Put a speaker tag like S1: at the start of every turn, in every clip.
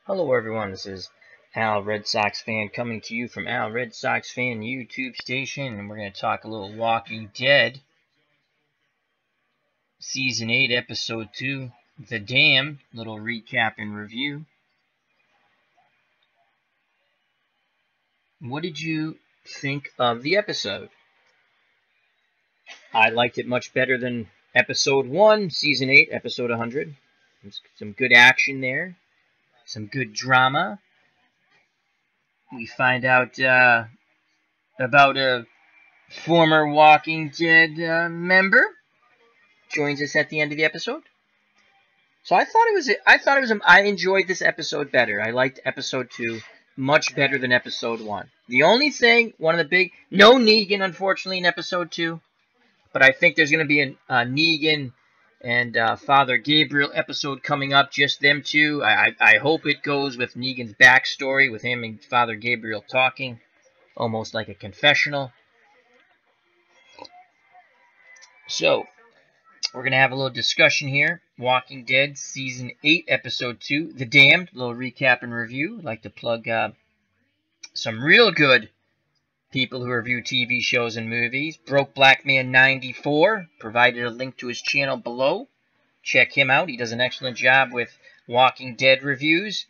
S1: Hello everyone, this is Al Red Sox Fan coming to you from Al Red Sox Fan YouTube station, and we're going to talk a little Walking Dead, Season 8, Episode 2, The Dam, little recap and review. What did you think of the episode? I liked it much better than Episode 1, Season 8, Episode 100. There's some good action there, some good drama. We find out about a former Walking Dead member joins us at the end of the episode. So I enjoyed this episode better. I liked episode 2 much better than episode 1. The only thing, no Negan unfortunately in episode 2, but I think there's going to be a Negan and Father Gabriel episode coming up, just them two. I hope it goes with Negan's backstory, with him and Father Gabriel talking, almost like a confessional. So, we're going to have a little discussion here. Walking Dead, Season 8, Episode 2, The Damned, a little recap and review. I'd like to plug some real good people who review TV shows and movies. Broke Black Man 94 provided a link to his channel below. Check him out. He does an excellent job with Walking Dead reviews,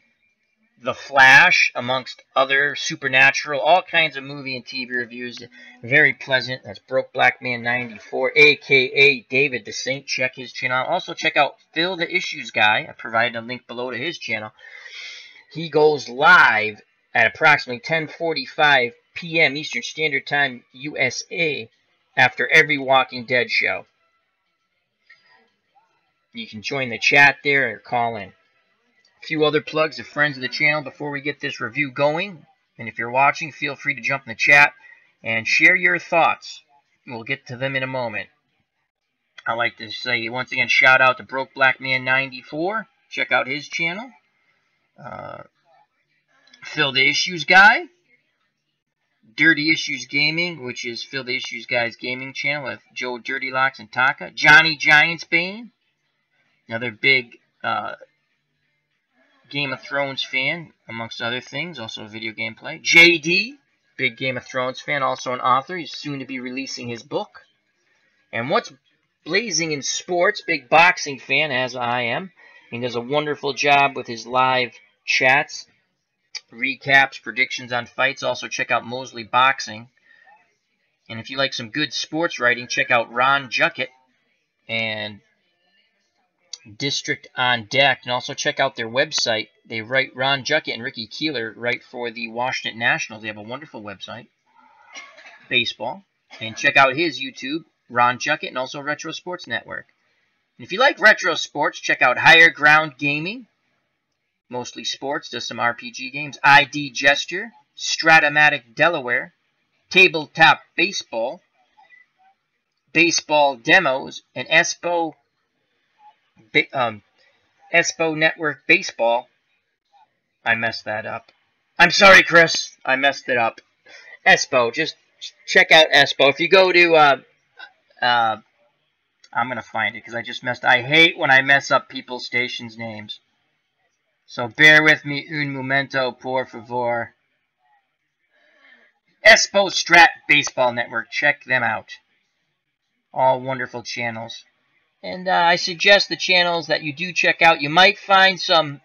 S1: The Flash, amongst other supernatural, all kinds of movie and TV reviews. Very pleasant. That's Broke Black Man 94, a.k.a. David the Saint. Check his channel. Also check out Phil the Issues Guy. I provided a link below to his channel. He goes live at approximately 10:45 p.m. Eastern Standard Time, USA, after every Walking Dead show. You can join the chat there or call in. A few other plugs of friends of the channel before we get this review going. And if you're watching, feel free to jump in the chat and share your thoughts. We'll get to them in a moment. I'd like to say, once again, shout out to Broke Black Man 94. Check out his channel. Phil the Issues Guy. Dirty Issues Gaming, which is Phil the Issues Guy's gaming channel with Joe Dirty Locks and Taka. Johnny Giantsbane, another big Game of Thrones fan, amongst other things, also video gameplay. JD, big Game of Thrones fan, also an author. He's soon to be releasing his book. And what's blazing in sports, big boxing fan, as I am. He does a wonderful job with his live chats, recaps, predictions on fights. Also check out Mosley Boxing. And if you like some good sports writing, check out Ron Juckett and District on Deck. And also check out their website. They write, Ron Juckett and Ricky Keeler write for the Washington Nationals. They have a wonderful website, baseball. And check out his YouTube, Ron Juckett, and also Retro Sports Network. And if you like retro sports, check out Higher Ground Gaming. Mostly sports, does some RPG games. ID Gesture, Stratomatic Delaware, Tabletop Baseball, Baseball Demos, and Espo Network Baseball. I messed that up. I'm sorry, Chris. I messed it up. Espo. Just check out Espo. If you go to, I'm going to find it because I just messed. I hate when I mess up people's stations' names. So bear with me un momento, por favor. Espo Strat Baseball Network. Check them out. All wonderful channels. And I suggest the channels that you do check out. You might find some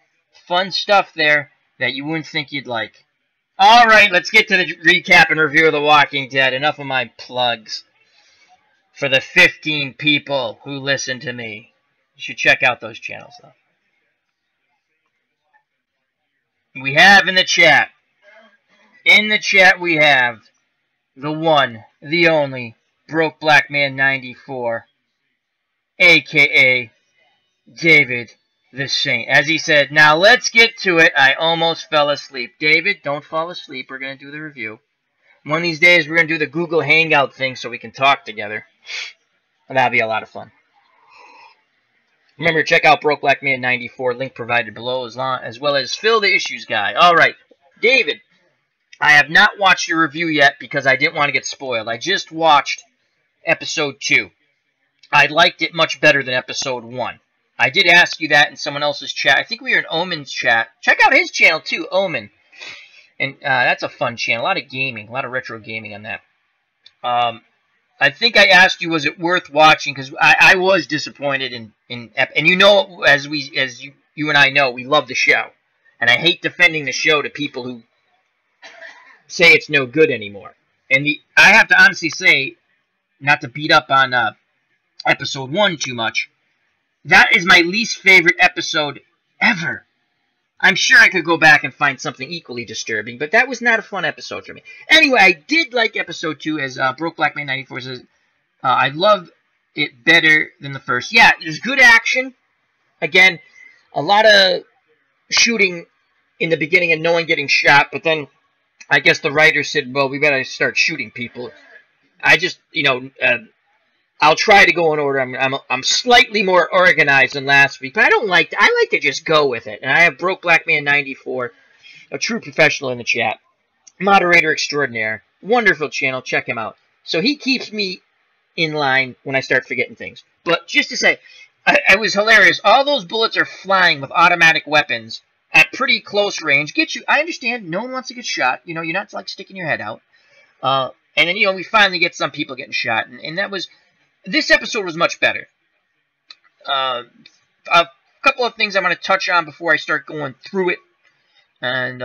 S1: fun stuff there that you wouldn't think you'd like. Alright, let's get to the recap and review of The Walking Dead. Enough of my plugs. For the 15 people who listen to me. You should check out those channels, though. We have in the chat we have the one, the only, Broke Black Man 94, a.k.a. David the Saint. As he said, now let's get to it. I almost fell asleep. David, don't fall asleep. We're going to do the review. One of these days, we're going to do the Google Hangout thing so we can talk together. And that'll be a lot of fun. Remember, check out Broke Black Man 94, link provided below, as well as Phil the Issues Guy. Alright, David, I have not watched your review yet because I didn't want to get spoiled. I just watched episode 2. I liked it much better than episode 1. I did ask you that in someone else's chat. I think we were in Omen's chat. Check out his channel too, Omen. And that's a fun channel. A lot of gaming, a lot of retro gaming on that. I think I asked you, was it worth watching? Because I was disappointed in and you know, as you and I know, we love the show, and I hate defending the show to people who say it's no good anymore. And I have to honestly say, not to beat up on episode 1 too much, that is my least favorite episode ever. I'm sure I could go back and find something equally disturbing, but that was not a fun episode for me. Anyway, I did like episode 2, as Broke Black Man 94 says. I love it better than the first. Yeah, there's good action. Again, a lot of shooting in the beginning and no one getting shot, but then I guess the writer said, well, we better start shooting people. I just, I'll try to go in order. I'm slightly more organized than last week, but I like to just go with it. And I have Broke Black Man 94, a true professional in the chat, moderator extraordinaire, wonderful channel. Check him out. So he keeps me in line when I start forgetting things. But just to say, it was hilarious. All those bullets are flying with automatic weapons at pretty close range. I understand. No one wants to get shot. You're not like sticking your head out. And then we finally get some people getting shot, and that was. This episode was much better. A couple of things I'm going to touch on before I start going through it. And,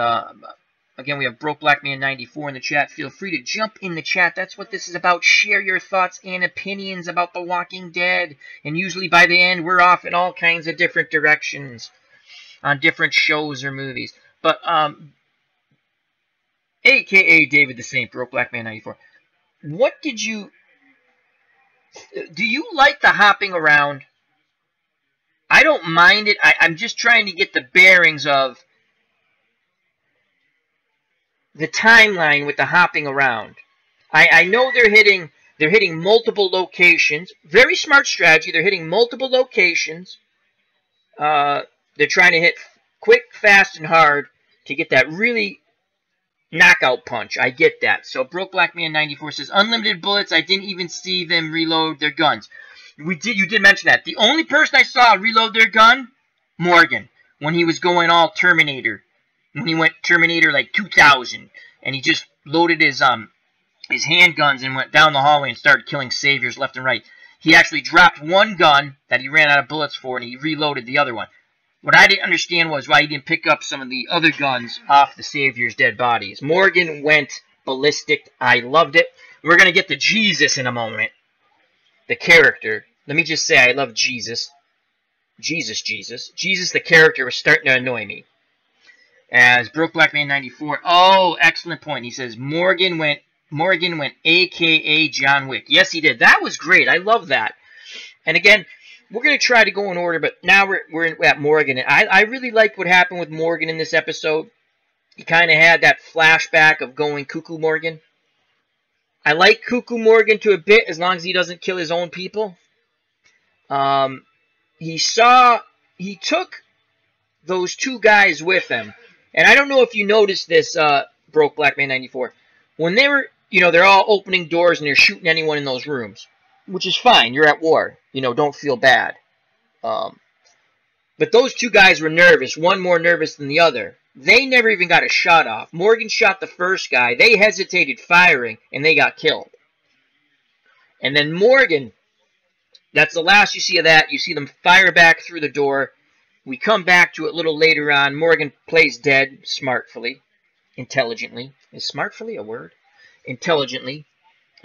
S1: again, we have Broke Black Man 94 in the chat. Feel free to jump in the chat. That's what this is about. Share your thoughts and opinions about The Walking Dead. And usually by the end, we're off in all kinds of different directions on different shows or movies. But, a.k.a. David the Saint, Broke Black Man 94. What did you... Do you like the hopping around? I don't mind it. I'm just trying to get the bearings of the timeline with the hopping around. I know they're hitting multiple locations. Very smart strategy. They're hitting multiple locations. They're trying to hit quick, fast, and hard to get that really knockout punch. I get that. So Broke Black Man 94 says, unlimited bullets. I didn't even see them reload their guns. You did mention that. The only person I saw reload their gun, Morgan, when he was going all Terminator. When he went Terminator like 2000, and he just loaded his handguns and went down the hallway and started killing saviors left and right. He actually dropped one gun that he ran out of bullets for, and he reloaded the other one. What I didn't understand was why he didn't pick up some of the other guns off the Savior's dead bodies. Morgan went ballistic. I loved it. We're going to get to Jesus in a moment. The character. Let me just say I love Jesus. Jesus, the character, was starting to annoy me. As Broke Black Man 94. Oh, excellent point. He says Morgan went a.k.a. John Wick. Yes, he did. That was great. I love that. And again, we're going to try to go in order, but now we're at Morgan. And I really liked what happened with Morgan in this episode. He kind of had that flashback of going Cuckoo Morgan. I like Cuckoo Morgan to a bit, as long as he doesn't kill his own people. He took those two guys with him. And I don't know if you noticed this, Broke Black Man 94. When they were, they're all opening doors and they're shooting anyone in those rooms. Which is fine. You're at war. Don't feel bad. But those two guys were nervous. One more nervous than the other. They never even got a shot off. Morgan shot the first guy. They hesitated firing, and they got killed. And then Morgan, that's the last you see of that. You see them fire back through the door. We come back to it a little later on. Morgan plays dead smartfully, intelligently. Is smartfully a word? Intelligently.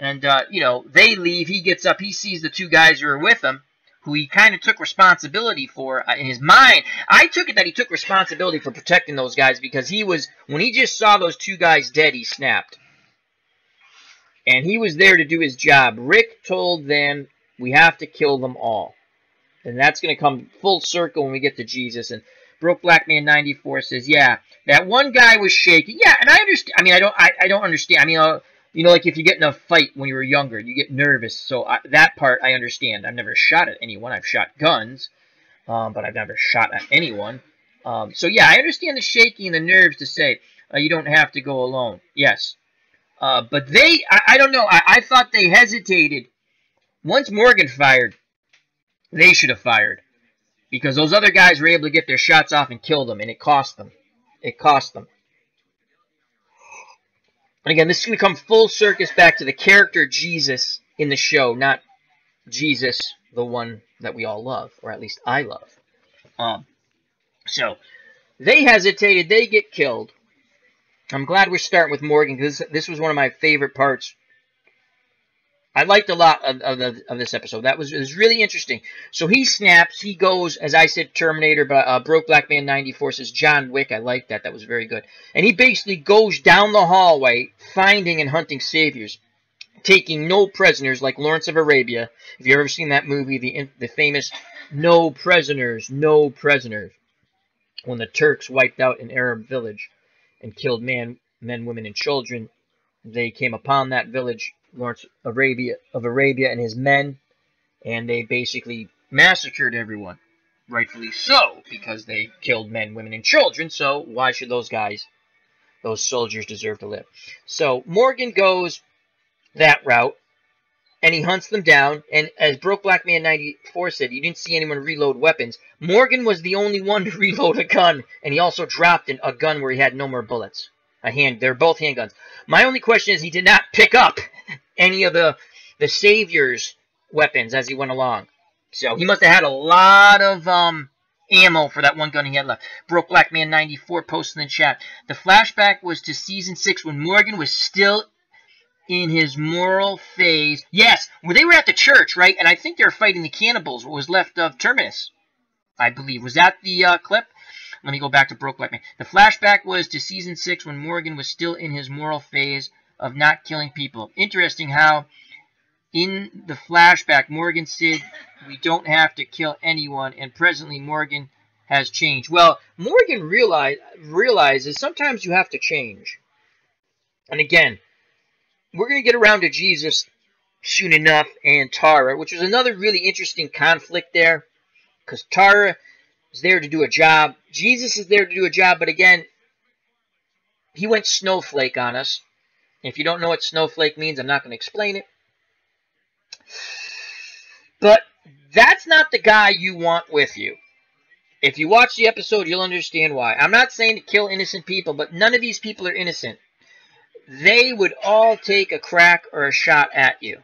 S1: And, they leave. He gets up. He sees the two guys who are with him, who he kind of took responsibility for in his mind. I took it that he took responsibility for protecting those guys because when he just saw those two guys dead, he snapped. And he was there to do his job. Rick told them, we have to kill them all. And that's going to come full circle when we get to Jesus. And Broke Black Man 94 says, yeah, that one guy was shaking. Yeah, and I understand. I mean, I don't understand. I mean, like if you get in a fight when you were younger, you get nervous. So that part I understand. I've never shot at anyone. I've shot guns, but I've never shot at anyone. So yeah, I understand the shaking and the nerves to say you don't have to go alone. Yes. But I don't know. I thought they hesitated. Once Morgan fired, they should have fired. because those other guys were able to get their shots off and kill them, and it cost them. It cost them. And again, this is going to come full circus back to the character Jesus in the show, not Jesus, the one that we all love, or at least I love. So, they hesitated. They get killed. I'm glad we're starting with Morgan, because this was one of my favorite parts. I liked a lot of this episode. It was really interesting. So he snaps. He goes, as I said, Terminator, but Broke Black Man 94 says John Wick. I liked that. That was very good. And he basically goes down the hallway, finding and hunting saviors, taking no prisoners, like Lawrence of Arabia. If you've ever seen that movie, the famous No Prisoners, No Prisoners, when the Turks wiped out an Arab village and killed men, women, and children, they came upon that village, Lawrence of Arabia and his men, and they basically massacred everyone. Rightfully so, because they killed men, women, and children, so why should those soldiers deserve to live? So Morgan goes that route, and he hunts them down, and as Broke Black Man 94 said, you didn't see anyone reload weapons. Morgan was the only one to reload a gun, and he also dropped a gun where he had no more bullets. They're both handguns. My only question is he did not pick up any of the Savior's weapons as he went along. So he must have had a lot of ammo for that one gun he had left. Broke Black Man 94 posted in the chat. The flashback was to season 6 when Morgan was still in his moral phase. Yes, well, they were at the church, right? And I think they were fighting the cannibals, what was left of Terminus, I believe. Was that the clip? Let me go back to Broke Black Man. The flashback was to season 6 when Morgan was still in his moral phase of not killing people. Interesting how in the flashback Morgan said we don't have to kill anyone, and presently Morgan has changed. Well, Morgan realizes sometimes you have to change. And again, we're going to get around to Jesus soon enough and Tara, which was another really interesting conflict there, because Tara is there to do a job. Jesus is there to do a job, but again, he went snowflake on us. If you don't know what snowflake means, I'm not going to explain it. But that's not the guy you want with you. If you watch the episode, you'll understand why. I'm not saying to kill innocent people, but none of these people are innocent. They would all take a crack or a shot at you.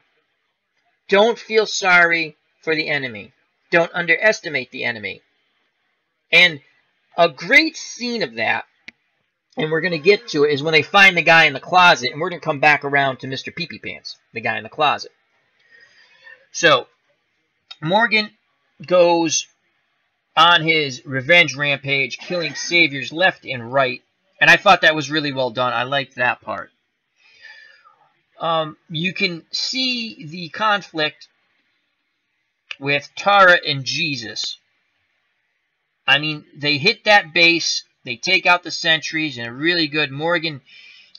S1: Don't feel sorry for the enemy. Don't underestimate the enemy. And a great scene of that, and we're going to get to it, is when they find the guy in the closet, and we're going to come back around to Mr. Pee-Pee Pants, the guy in the closet. So, Morgan goes on his revenge rampage, killing saviors left and right, and I thought that was really well done. I liked that part. You can see the conflict with Tara and Jesus. I mean, they hit that base, they take out the sentries, and a really good Morgan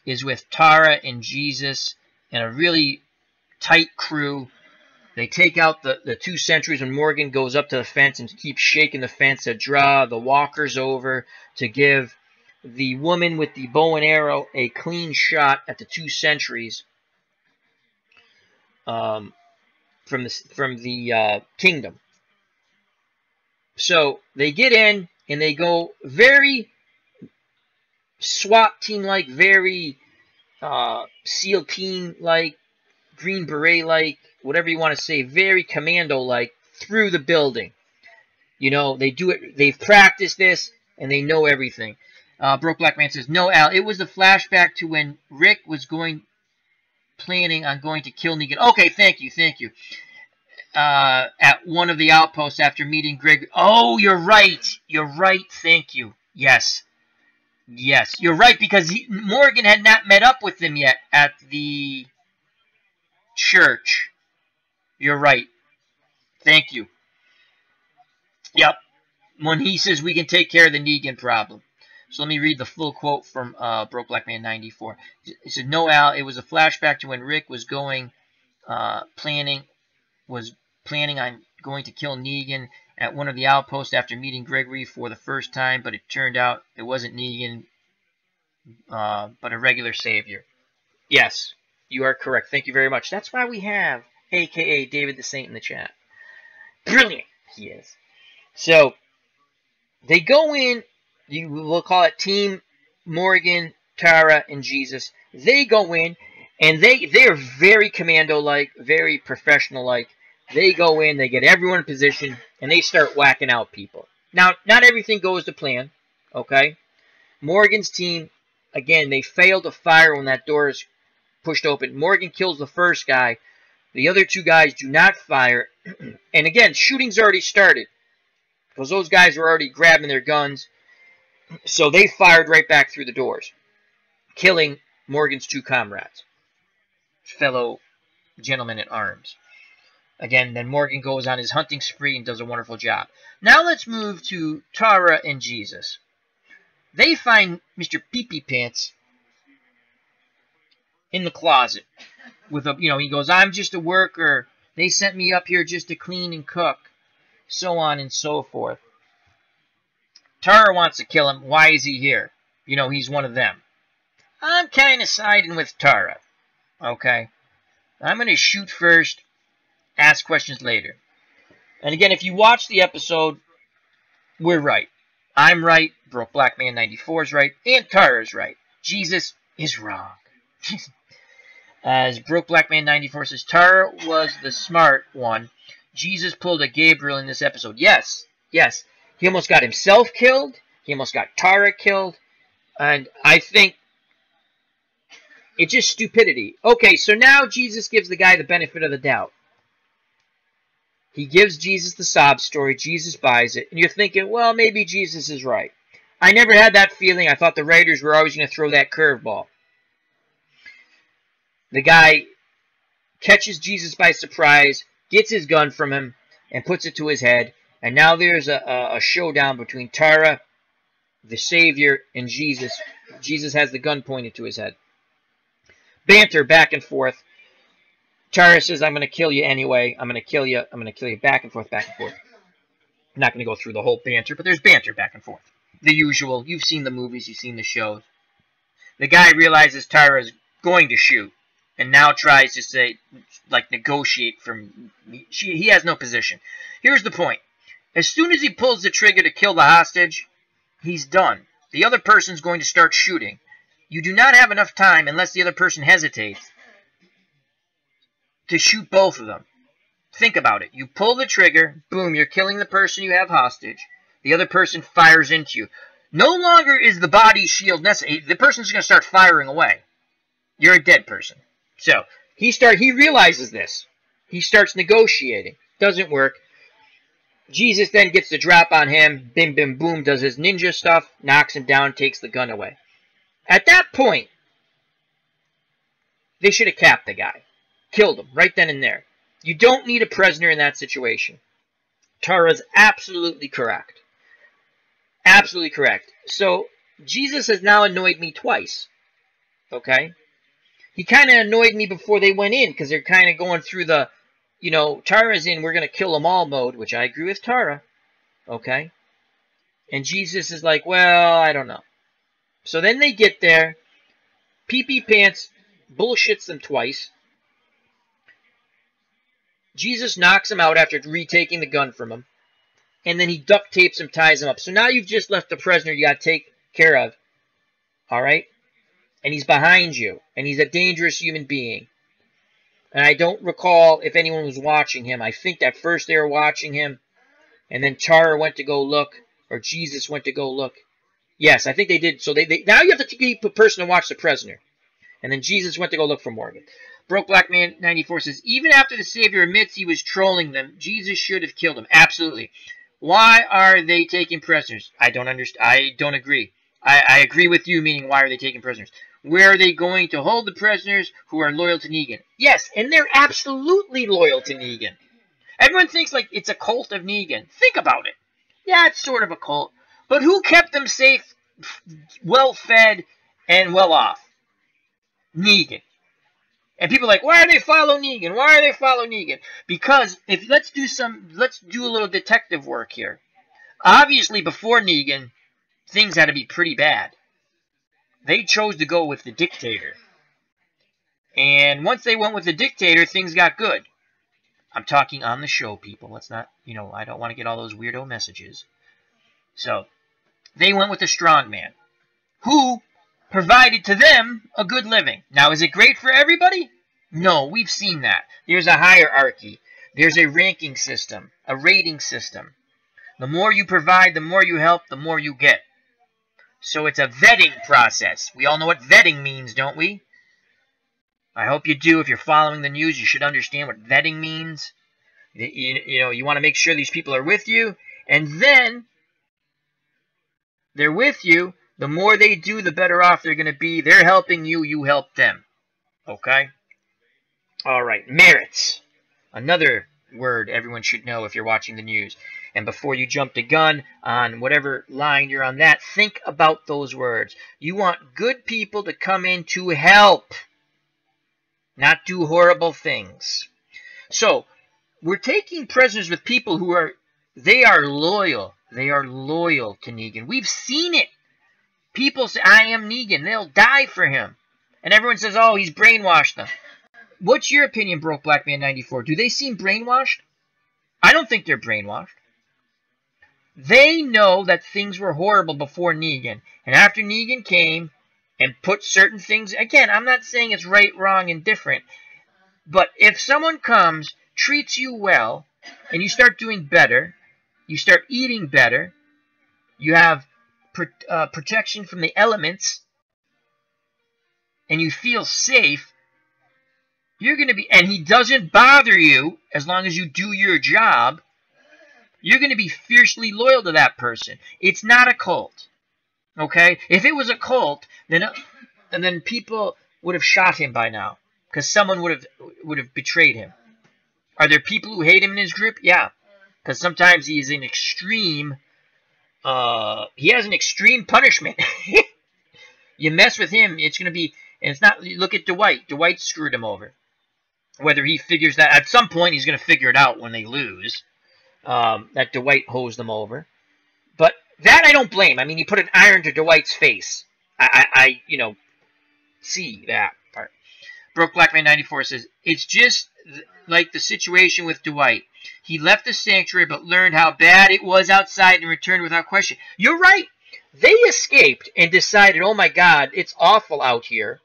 S1: is with Tara and Jesus and a really tight crew. They take out the 2 sentries, and Morgan goes up to the fence and keeps shaking the fence to draw the walkers over to give the woman with the bow and arrow a clean shot at the 2 sentries from the kingdom. So they get in and they go very SWAT team-like, very SEAL team-like, Green Beret-like, whatever you want to say, very commando-like through the building. You know, they do it. They've practiced this and they know everything. Broke Black Man says, no, Al, it was the flashback to when Rick was planning on going to kill Negan. Okay, thank you. At one of the outposts after meeting Greg. Oh, you're right. Thank you. Yes, you're right, because Morgan had not met up with them yet at the church. You're right. Thank you. Yep. When he says we can take care of the Negan problem. So let me read the full quote from Broke Black Man 94. He said, no, Al, it was a flashback to when Rick was planning on going to kill Negan at one of the outposts after meeting Gregory for the first time, but it turned out it wasn't Negan, but a regular savior. Yes, you are correct. Thank you very much. That's why we have a.k.a. David the Saint in the chat. Brilliant, he is. So they go in, we'll call it Team Morgan, Tara, and Jesus. They go in, and they're very commando-like, very professional-like. They go in, they get everyone in position, and they start whacking out people. Now, not everything goes to plan, okay? Morgan's team, again, they fail to fire when that door is pushed open. Morgan kills the first guy. The other two guys do not fire. And again, shooting's already started, because those guys were already grabbing their guns. So they fired right back through the doors, killing Morgan's two comrades, fellow gentlemen at arms. Again, then Morgan goes on his hunting spree and does a wonderful job. Now let's move to Tara and Jesus. They find Mr. Pee-Pee Pants in the closet with a, he goes, I'm just a worker. They sent me up here just to clean and cook, so on and so forth. Tara wants to kill him. Why is he here? He's one of them. I'm kind of siding with Tara. Okay? I'm going to shoot first, ask questions later. And again, if you watch the episode, we're right. I'm right. Broke Black Man 94 is right. And Tara's right. Jesus is wrong. As Broke Black Man 94 says, Tara was the smart one. Jesus pulled a Gabriel in this episode. Yes. Yes. He almost got himself killed. He almost got Tara killed. And I think it's just stupidity. Okay, so now Jesus gives the guy the benefit of the doubt. He gives Jesus the sob story. Jesus buys it. And you're thinking, well, maybe Jesus is right. I never had that feeling. I thought the writers were always going to throw that curveball. The guy catches Jesus by surprise, gets his gun from him, and puts it to his head. And now there's a showdown between Tara, the Savior, and Jesus. Jesus has the gun pointed to his head. Banter back and forth. Tara says, I'm going to kill you anyway. I'm going to kill you. I'm going to kill you. Back and forth, back and forth. I'm not going to go through the whole banter, but there's banter back and forth. The usual. You've seen the movies. You've seen the shows. The guy realizes Tara is going to shoot and now tries to say, negotiate from... He has no position. Here's the point. As soon as he pulls the trigger to kill the hostage, he's done. The other person's going to start shooting. You do not have enough time, unless the other person hesitates, to shoot both of them. Think about it. You pull the trigger, boom, you're killing the person you have hostage. The other person fires into you. No longer is the body shield necessary. The person's going to start firing away. You're a dead person. So, he realizes this. He starts negotiating. Doesn't work. Jesus then gets the drop on him. Bim, bim, boom, does his ninja stuff, knocks him down, takes the gun away. At that point, they should have capped the guy. Killed him right then and there. You don't need a prisoner in that situation. Tara's absolutely correct. Absolutely correct. So, Jesus has now annoyed me twice. Okay? He kind of annoyed me before they went in, because they're kind of going through the, Tara's in, we're going to kill them all mode, which I agree with Tara. Okay? And Jesus is like, well, I don't know. So then they get there. Pee-Pee Pants bullshits them twice. Jesus knocks him out after retaking the gun from him. And then he duct tapes him, ties him up. So now you've just left the prisoner you got to take care of. Alright? And he's behind you. And he's a dangerous human being. And I don't recall if anyone was watching him. I think at first they were watching him. And then Tara went to go look. Or Jesus went to go look. Yes, I think they did. So now you have to keep a person to watch the prisoner. And then Jesus went to go look for Morgan. Broke Black Man 94 says, even after the Savior admits he was trolling them, Jesus should have killed him. Absolutely. Why are they taking prisoners? I don't understand. I don't agree. I agree with you, meaning why are they taking prisoners? Where are they going to hold the prisoners who are loyal to Negan? Yes, and they're absolutely loyal to Negan. Everyone thinks like it's a cult of Negan. Think about it. Yeah, it's sort of a cult. But who kept them safe, well-fed, and well-off? Negan. And people are like, why are they following Negan? Why are they following Negan? Because let's do a little detective work here. Obviously, before Negan, things had to be pretty bad. They chose to go with the dictator. And once they went with the dictator, things got good. I'm talking on the show, people. Let's not, I don't want to get all those weirdo messages. So, they went with a strong man who provided to them a good living. Now, is it great for everybody? No, we've seen that. There's a hierarchy. There's a ranking system, a rating system. The more you provide, the more you help, the more you get. So it's a vetting process. We all know what vetting means, don't we? I hope you do. If you're following the news, you should understand what vetting means. You want to make sure these people are with you. And then they're with you. The more they do, the better off they're going to be. They're helping you. You help them. Okay? All right. Merits. Another word everyone should know if you're watching the news. And before you jump the gun on whatever line you're on that, think about those words. You want good people to come in to help, not do horrible things. So, we're taking prisoners with people who are loyal. They are loyal to Negan. We've seen it. People say, I am Negan. They'll die for him. And everyone says, oh, he's brainwashed them. What's your opinion, Broke Black Man 94? Do they seem brainwashed? I don't think they're brainwashed. They know that things were horrible before Negan. And after Negan came and put certain things... Again, I'm not saying it's right, wrong, and different. But if someone comes, treats you well, and you start doing better, you start eating better, you have protection from the elements, and you feel safe, you're going to be... And he doesn't bother you as long as you do your job... You're going to be fiercely loyal to that person. It's not a cult. Okay? If it was a cult, then people would have shot him by now. Because someone would have betrayed him. Are there people who hate him in his group? Yeah. Because sometimes he's an extreme... he has an extreme punishment. You mess with him, it's going to be... And it's not... Look at Dwight. Dwight screwed him over. Whether he figures that... At some point, he's going to figure it out when they lose. That Dwight hosed them over. But that I don't blame. I mean, he put an iron to Dwight's face. I see that part. Broke Black Man 94 says, it's just like the situation with Dwight. He left the sanctuary but learned how bad it was outside and returned without question. You're right. They escaped and decided, oh my God, it's awful out here.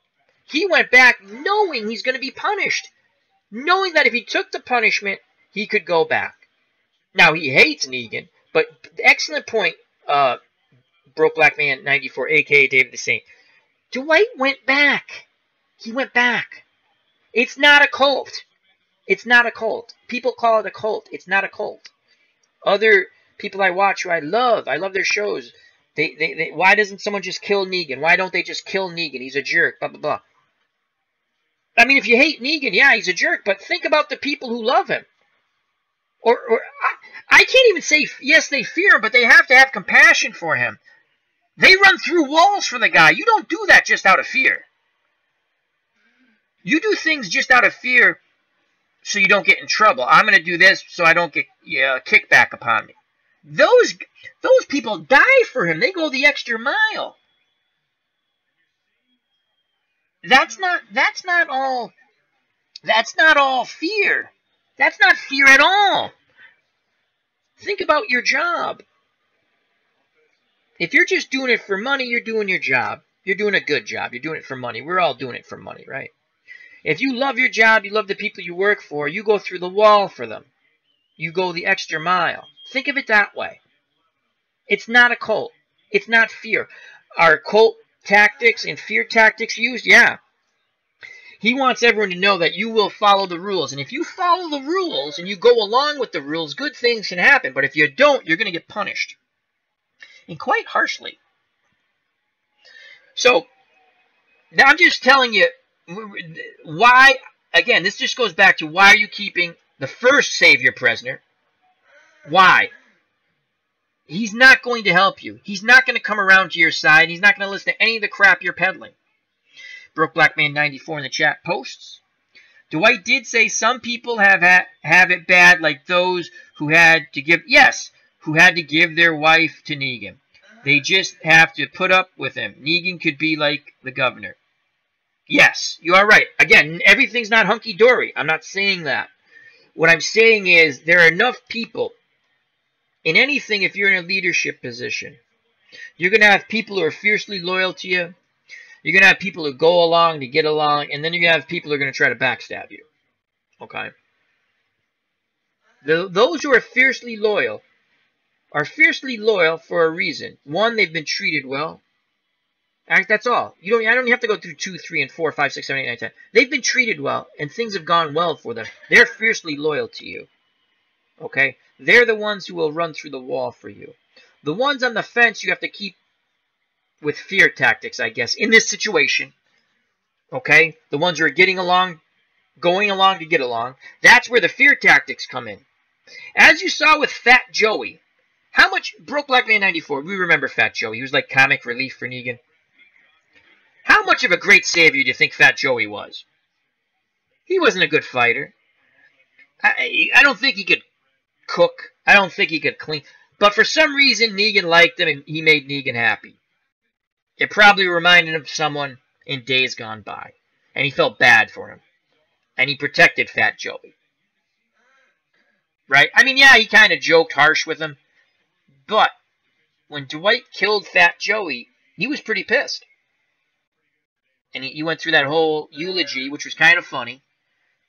S1: He went back knowing he's going to be punished. Knowing that if he took the punishment, he could go back. Now, he hates Negan, but excellent point, Broke Black Man 94, a.k.a. David the Saint. Dwight went back. He went back. It's not a cult. It's not a cult. People call it a cult. It's not a cult. Other people I watch who I love their shows. Why doesn't someone just kill Negan? Why don't they just kill Negan? He's a jerk, blah, blah, blah. I mean, if you hate Negan, yeah, he's a jerk, but think about the people who love him. Or I can't even say, yes, they fear him, but they have to have compassion for him. They run through walls for the guy. You don't do that just out of fear. You do things just out of fear so you don't get in trouble. I'm going to do this so I don't get kickback upon me. Those people die for him. They go the extra mile. That's not all fear. That's not fear at all. Think about your job. If you're just doing it for money, you're doing your job. You're doing a good job. You're doing it for money. We're all doing it for money, right? If you love your job, you love the people you work for, you go through the wall for them. You go the extra mile. Think of it that way. It's not a cult. It's not fear. Are cult tactics and fear tactics used? Yeah. He wants everyone to know that you will follow the rules. And if you follow the rules and you go along with the rules, good things can happen. But if you don't, you're going to get punished. And quite harshly. So, now I'm just telling you why, again, this just goes back to why are you keeping the first Savior prisoner? Why? He's not going to help you. He's not going to come around to your side. He's not going to listen to any of the crap you're peddling. Broke Black Man 94 in the chat posts. Dwight did say some people have it bad, like those who had to give, yes, who had to give their wife to Negan. They just have to put up with him. Negan could be like the governor. Yes, you are right. Again, everything's not hunky-dory. I'm not saying that. What I'm saying is there are enough people in anything. If you're in a leadership position, you're going to have people who are fiercely loyal to you. You're going to have people who go along to get along, and then you're going to have people who are going to try to backstab you. Okay? Those who are fiercely loyal for a reason. One, they've been treated well. That's all. I don't have to go through 2, 3, and 4, 5, 6, 7, 8, 9, 10. They've been treated well, and things have gone well for them. They're fiercely loyal to you. Okay? They're the ones who will run through the wall for you. The ones on the fence you have to keep with fear tactics, I guess, in this situation. Okay? The ones who are getting along, going along to get along. That's where the fear tactics come in. As you saw with Fat Joey. How much Broke Black Man 94? We remember Fat Joey. He was like comic relief for Negan. How much of a great savior do you think Fat Joey was? He wasn't a good fighter. I don't think he could cook. I don't think he could clean. But for some reason, Negan liked him, and he made Negan happy. It probably reminded him of someone in days gone by. And he felt bad for him. And he protected Fat Joey. Right? I mean, yeah, he kind of joked harsh with him. But when Dwight killed Fat Joey, he was pretty pissed. And he went through that whole eulogy, which was kind of funny,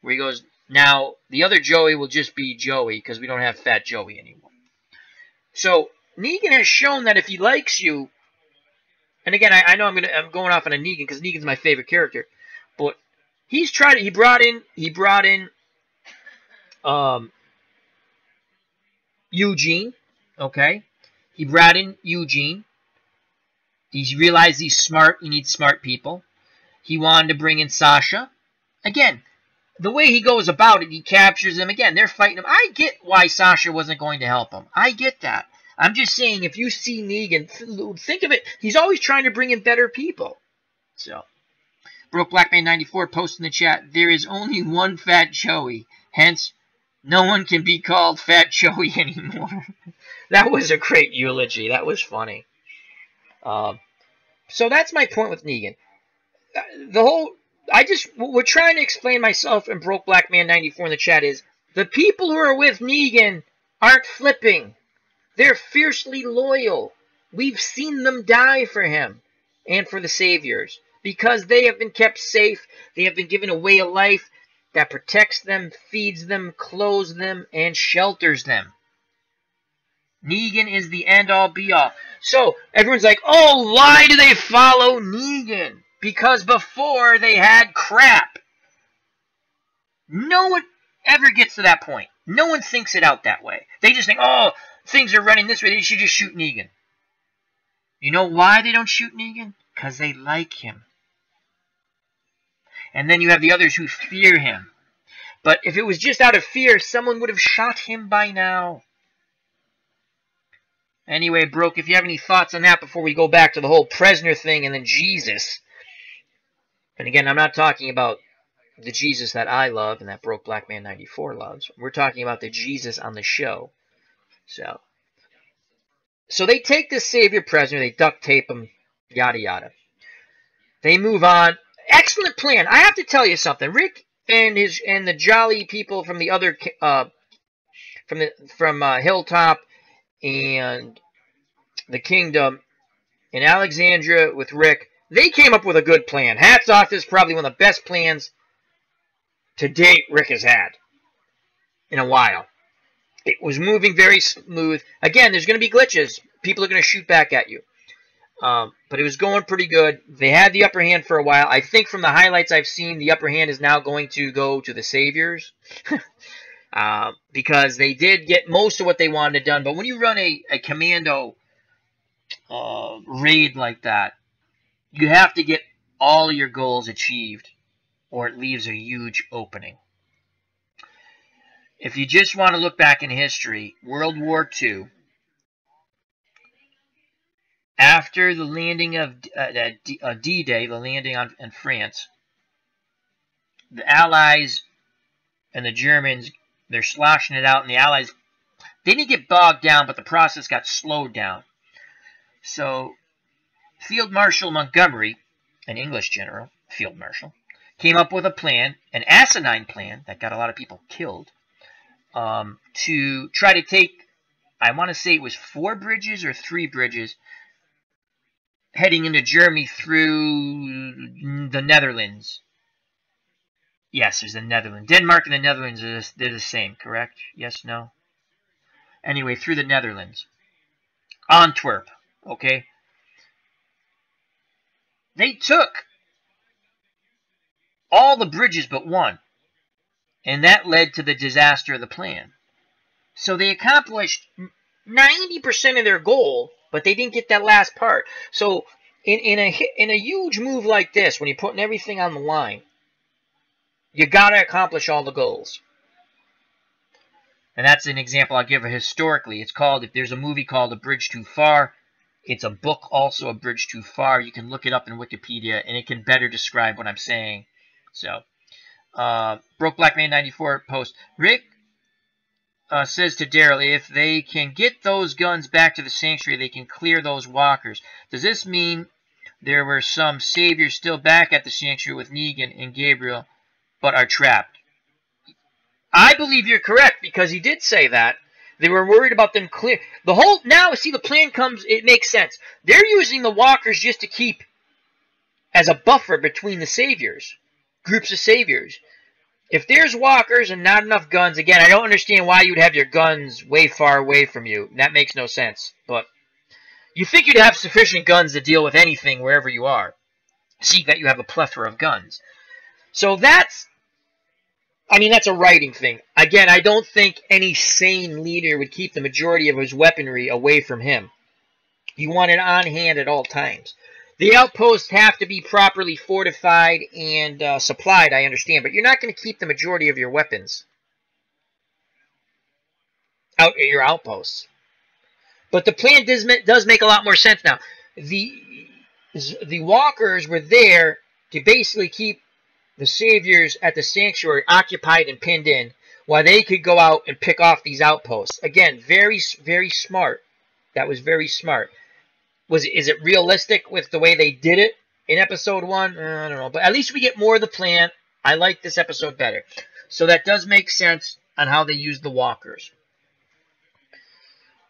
S1: where he goes, now, the other Joey will just be Joey, because we don't have Fat Joey anymore. So, Negan has shown that if he likes you, and again, I know I'm going off on a Negan, because Negan's my favorite character, but he's tried it. He brought in Eugene, okay? He brought in Eugene. He realized he's smart. He needs smart people. He wanted to bring in Sasha. Again, the way he goes about it, he captures them. Again, they're fighting him. I get why Sasha wasn't going to help him. I get that. I'm just saying, if you see Negan, think of it. He's always trying to bring in better people. So, Broke Black Man 94 posts in the chat, there is only one Fat Joey. Hence, no one can be called Fat Joey anymore. That was a great eulogy. That was funny. So that's my point with Negan. We're trying to explain myself and Broke Black Man 94 in the chat is, the people who are with Negan aren't flipping. They're fiercely loyal. We've seen them die for him and for the Saviors. Because they have been kept safe. They have been given a way of life that protects them, feeds them, clothes them, and shelters them. Negan is the end-all, be-all. So, everyone's like, oh, why do they follow Negan? Because before they had crap. No one ever gets to that point. No one thinks it out that way. They just think, oh, things are running this way. They should just shoot Negan. You know why they don't shoot Negan? Because they like him. And then you have the others who fear him. But if it was just out of fear, someone would have shot him by now. Anyway, Broke, if you have any thoughts on that before we go back to the whole Presner thing and then Jesus. And again, I'm not talking about the Jesus that I love and that Broke Black Man 94 loves. We're talking about the Jesus on the show. So they take this Savior Presner, they duct tape him, yada yada. They move on. Excellent plan. I have to tell you something. Rick and the jolly people from the other from Hilltop and the Kingdom in Alexandria with Rick, they came up with a good plan. Hats off, this is probably one of the best plans to date Rick has had in a while. It was moving very smooth. Again, there's going to be glitches. People are going to shoot back at you. But it was going pretty good. They had the upper hand for a while. I think from the highlights I've seen, the upper hand is now going to go to the Saviors. Because they did get most of what they wanted done. But when you run a commando raid like that, you have to get all your goals achieved, or it leaves a huge opening. If you just want to look back in history, World War II, after the landing of D-Day, the landing in France, the Allies and the Germans, they're sloshing it out, and the Allies, they didn't get bogged down, but the process got slowed down. So Field Marshal Montgomery, an English general, Field Marshal, came up with a plan, an asinine plan that got a lot of people killed, to try to take, I want to say it was 4 bridges or 3 bridges heading into Germany through the Netherlands. Yes, there's the Netherlands. Denmark and the Netherlands, they're the same, correct? Yes, no? Anyway, through the Netherlands. Antwerp, okay? They took all the bridges but one. And that led to the disaster of the plan. So they accomplished 90% of their goal, but they didn't get that last part. So in a huge move like this, when you're putting everything on the line, you got to accomplish all the goals. And that's an example I'll give historically. It's called, if there's a movie called A Bridge Too Far, it's a book also, A Bridge Too Far. You can look it up in Wikipedia, and it can better describe what I'm saying. So, Broke Black Man 94 post. Rick says to Daryl, if they can get those guns back to the sanctuary, they can clear those walkers. Does this mean there were some saviors still back at the sanctuary with Negan and Gabriel, but are trapped? I believe you're correct, because he did say that. They were worried about them clear. The whole, now, see, the plan comes, it makes sense. They're using the walkers just to keep as a buffer between the saviors, groups of saviors. If there's walkers and not enough guns, again, I don't understand why you'd have your guns way far away from you. That makes no sense. But you think you'd have sufficient guns to deal with anything wherever you are. See that you have a plethora of guns. So that's, I mean, that's a writing thing. Again, I don't think any sane leader would keep the majority of his weaponry away from him. You want it on hand at all times. The outposts have to be properly fortified and supplied, I understand, but you're not going to keep the majority of your weapons out at your outposts. But the plan does make a lot more sense now. The walkers were there to basically keep the saviors at the sanctuary occupied and pinned in while they could go out and pick off these outposts. Again, very, very smart. That was very smart. Is it realistic with the way they did it in episode 1? I don't know. But at least we get more of the plan. I like this episode better. So that does make sense on how they use the walkers.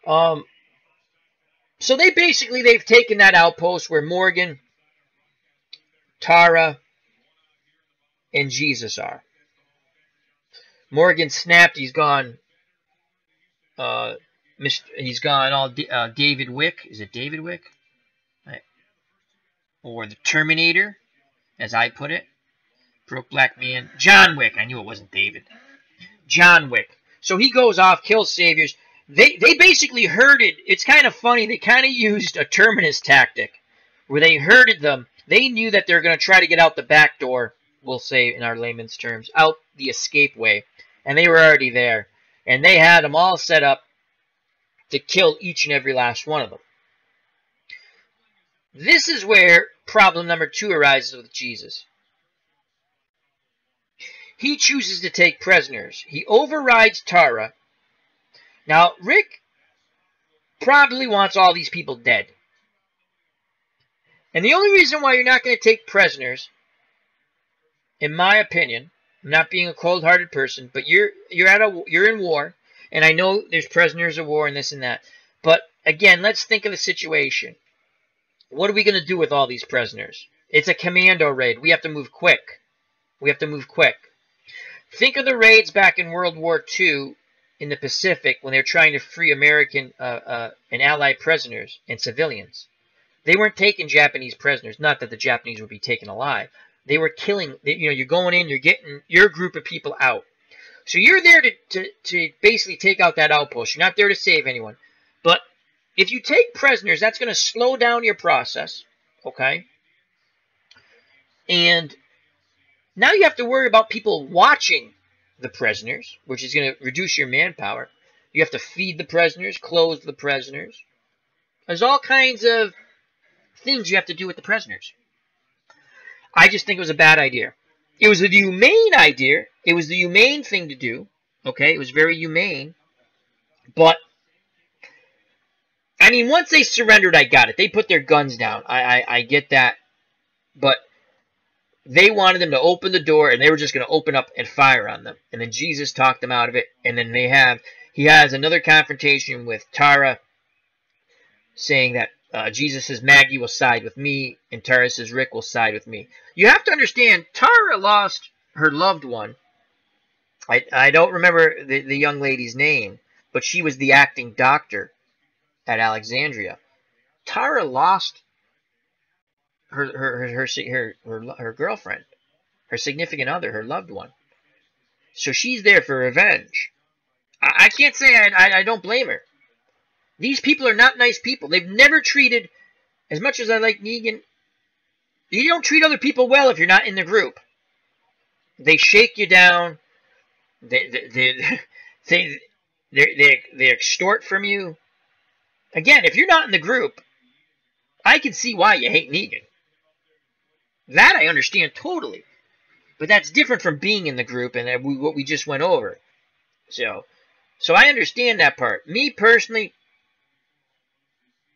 S1: So they've taken that outpost where Morgan, Tara, and Jesus are. Morgan snapped. He's gone. He's gone all David Wick. Is it David Wick? Right. Or the Terminator, as I put it. Broke Black Man. John Wick. I knew it wasn't David. John Wick. So he goes off, kills saviors. They basically herded. It's kind of funny. They kind of used a Terminus tactic where they herded them. They knew that they're going to try to get out the back door, we'll say in our layman's terms, out the escape way. And they were already there. And they had them all set up to kill each and every last one of them. This is where problem number 2 arises with Jesus. He chooses to take prisoners. He overrides Tara. Now, Rick probably wants all these people dead. And the only reason why you're not going to take prisoners, in my opinion, I'm not being a cold-hearted person, but you're in war. And I know there's prisoners of war and this and that. But, again, let's think of the situation. What are we going to do with all these prisoners? It's a commando raid. We have to move quick. We have to move quick. Think of the raids back in World War II in the Pacific when they were trying to free American and Allied prisoners and civilians. They weren't taking Japanese prisoners. Not that the Japanese would be taken alive. They were killing. You're going in, you're getting your group of people out. So you're there to basically take out that outpost. You're not there to save anyone. But if you take prisoners, that's going to slow down your process. Okay? And now you have to worry about people watching the prisoners, which is going to reduce your manpower. You have to feed the prisoners, clothe the prisoners. There's all kinds of things you have to do with the prisoners. I just think it was a bad idea. It was a humane idea. It was the humane thing to do. Okay, it was very humane. But, I mean, once they surrendered, I got it. They put their guns down. I get that. But They wanted them to open the door, and they were just going to open up and fire on them. And then Jesus talked them out of it. And then he has another confrontation with Tara, saying that Jesus says Maggie will side with me, and Tara says Rick will side with me. You have to understand, Tara lost her loved one. I don't remember the young lady's name, but she was the acting doctor at Alexandria. Tara lost her girlfriend, her significant other, her loved one. So she's there for revenge. I can't say I don't blame her. These people are not nice people. They've never treated, as much as I like Negan, you don't treat other people well if you're not in the group. They shake you down. They extort from you. Again, if you're not in the group, I can see why you hate Negan. That I understand totally. But that's different from being in the group and what we just went over. So I understand that part. Me personally,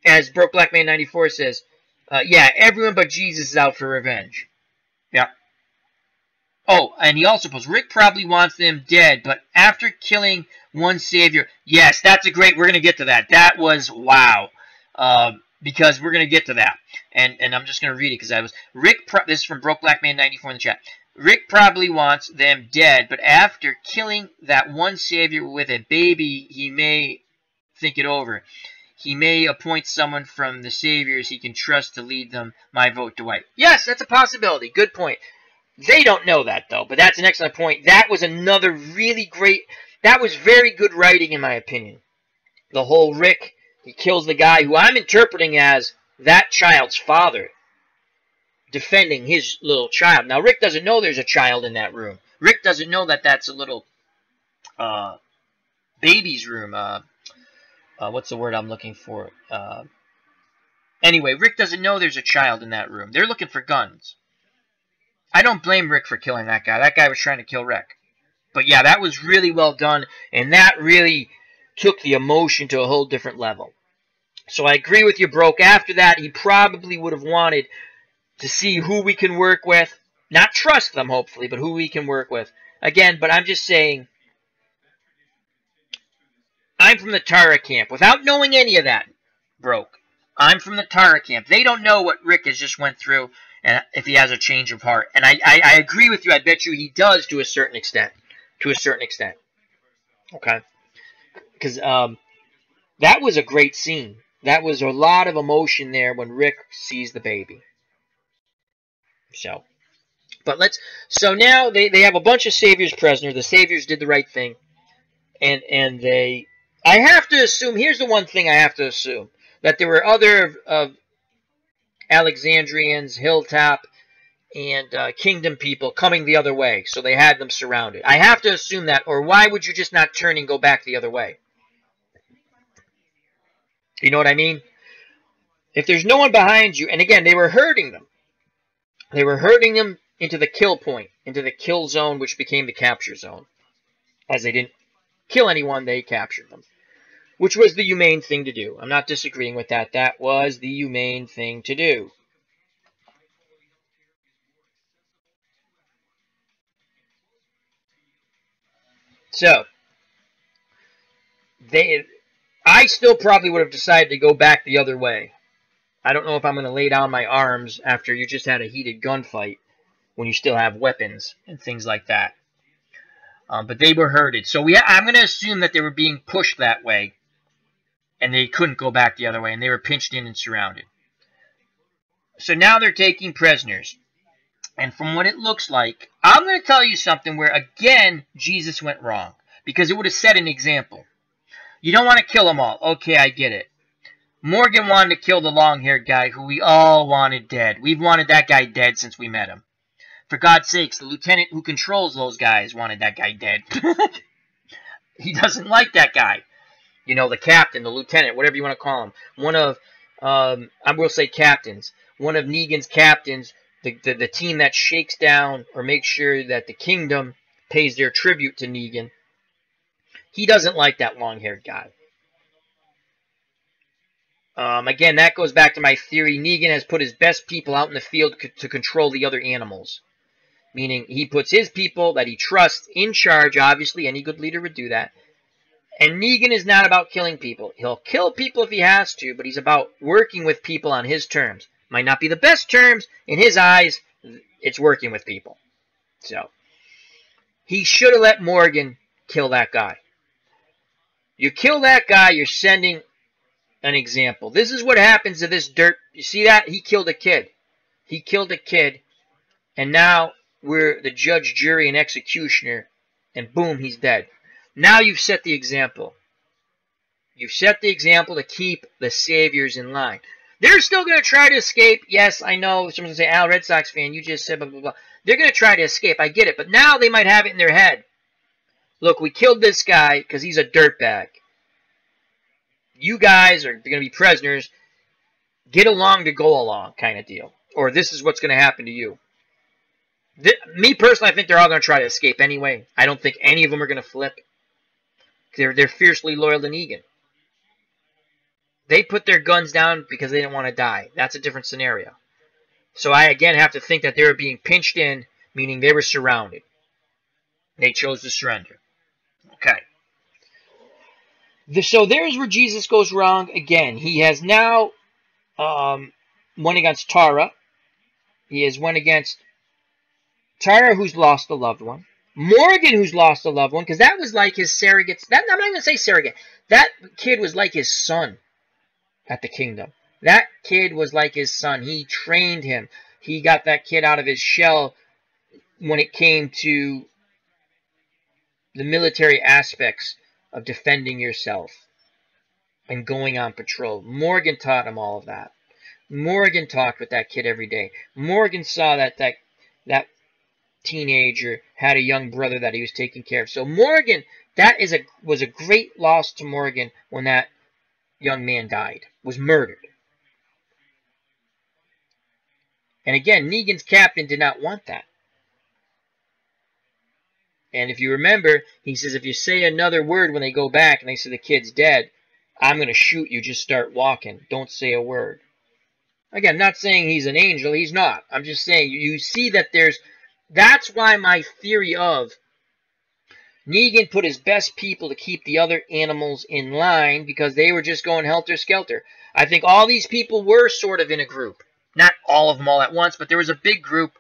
S1: as Broke Black Man 94 says, yeah, everyone but Jesus is out for revenge. Yeah. Oh, and he also posts, Rick probably wants them dead, but after killing one savior, yes, that's a great, we're going to get to that. That was, wow. Because we're going to get to that. And I'm just going to read it because this is from Broke Black Man 94 in the chat. Rick probably wants them dead, but after killing that one savior with a baby, he may think it over. He may appoint someone from the saviors he can trust to lead them. My vote, Dwight. Yes, that's a possibility. Good point. They don't know that, though, but that's an excellent point. That was another really great... That was very good writing, in my opinion. The whole Rick, he kills the guy who I'm interpreting as that child's father, defending his little child. Now, Rick doesn't know there's a child in that room. Rick doesn't know that that's a little baby's room. What's the word I'm looking for? Anyway, Rick doesn't know there's a child in that room. They're looking for guns. I don't blame Rick for killing that guy. That guy was trying to kill Rick. But yeah, that was really well done, and that really took the emotion to a whole different level. So I agree with you, Broke. After that, he probably would have wanted to see who we can work with. Not trust them, hopefully, but who we can work with. Again, but I'm just saying, I'm from the Tara camp. Without knowing any of that, Broke, I'm from the Tara camp. They don't know what Rick has just went through, and if he has a change of heart. And I agree with you. I bet you he does to a certain extent. To a certain extent. Okay? Because that was a great scene. That was a lot of emotion there when Rick sees the baby. So now they have a bunch of saviors prisoners. The saviors did the right thing. And I have to assume, here's the one thing I have to assume, that there were other of Alexandrians, Hilltop, and Kingdom people coming the other way, so they had them surrounded. I have to assume that, or why would you just not turn and go back the other way? You know what I mean? If there's no one behind you, and again, they were herding them. They were herding them into the kill point, into the kill zone, which became the capture zone. As they didn't kill anyone, they captured them. Which was the humane thing to do. I'm not disagreeing with that. That was the humane thing to do. So, I still probably would have decided to go back the other way. I don't know if I'm going to lay down my arms after you just had a heated gunfight when you still have weapons and things like that. But they were herded. So I'm going to assume that they were being pushed that way, and they couldn't go back the other way, and they were pinched in and surrounded. So now they're taking prisoners. And from what it looks like, I'm going to tell you something where, again, Jesus went wrong. Because it would have set an example. You don't want to kill them all. Okay, I get it. Morgan wanted to kill the long-haired guy who we all wanted dead. We've wanted that guy dead since we met him. For God's sakes, the lieutenant who controls those guys wanted that guy dead. He doesn't like that guy. You know, the captain, the lieutenant, whatever you want to call him. One of, I will say captains. One of Negan's captains, the team that shakes down or makes sure that the kingdom pays their tribute to Negan. He doesn't like that long-haired guy. Again, that goes back to my theory. Negan has put his best people out in the field to control the other animals. meaning he puts his people that he trusts in charge. Obviously, any good leader would do that. And Negan is not about killing people. He'll kill people if he has to, but he's about working with people on his terms. Might not be the best terms. In his eyes, it's working with people. So, he should have let Morgan kill that guy. You kill that guy, you're sending an example. This is what happens to this dirt. You see that? He killed a kid. He killed a kid. And now we're the judge, jury, and executioner. And boom, he's dead. Now you've set the example. You've set the example to keep the saviors in line. They're still going to try to escape. Yes, I know. Someone's going to say, Al, Red Sox fan, you just said blah, blah, blah. They're going to try to escape. I get it. But now they might have it in their head. Look, we killed this guy because he's a dirtbag. You guys are going to be prisoners. Get along to go along kind of deal. Or this is what's going to happen to you. Me personally, I think they're all going to try to escape anyway. I don't think any of them are going to flip. They're fiercely loyal to Negan. They put their guns down because they didn't want to die. That's a different scenario. So I, again, have to think that they were being pinched in, meaning they were surrounded. They chose to surrender. Okay. So there's where Jesus goes wrong again. He has now won against Tara. He has won against Tara, who's lost a loved one. Morgan, who's lost a loved one, because that was like his surrogate. I'm not even going to say surrogate. That kid was like his son at the kingdom. That kid was like his son. He trained him. He got that kid out of his shell when it came to the military aspects of defending yourself and going on patrol. Morgan taught him all of that. Morgan talked with that kid every day. Morgan saw that teenager had a young brother that he was taking care of. So Morgan, was a great loss to Morgan when that young man died, was murdered. And again, Negan's captain did not want that. And if you remember, he says, if you say another word when they go back and they say the kid's dead, I'm going to shoot you. Just start walking. Don't say a word. Again, I'm not saying he's an angel. He's not. I'm just saying you see that that's why my theory of Negan put his best people to keep the other animals in line because they were just going helter-skelter. I think all these people were sort of in a group. Not all of them all at once, but there was a big group.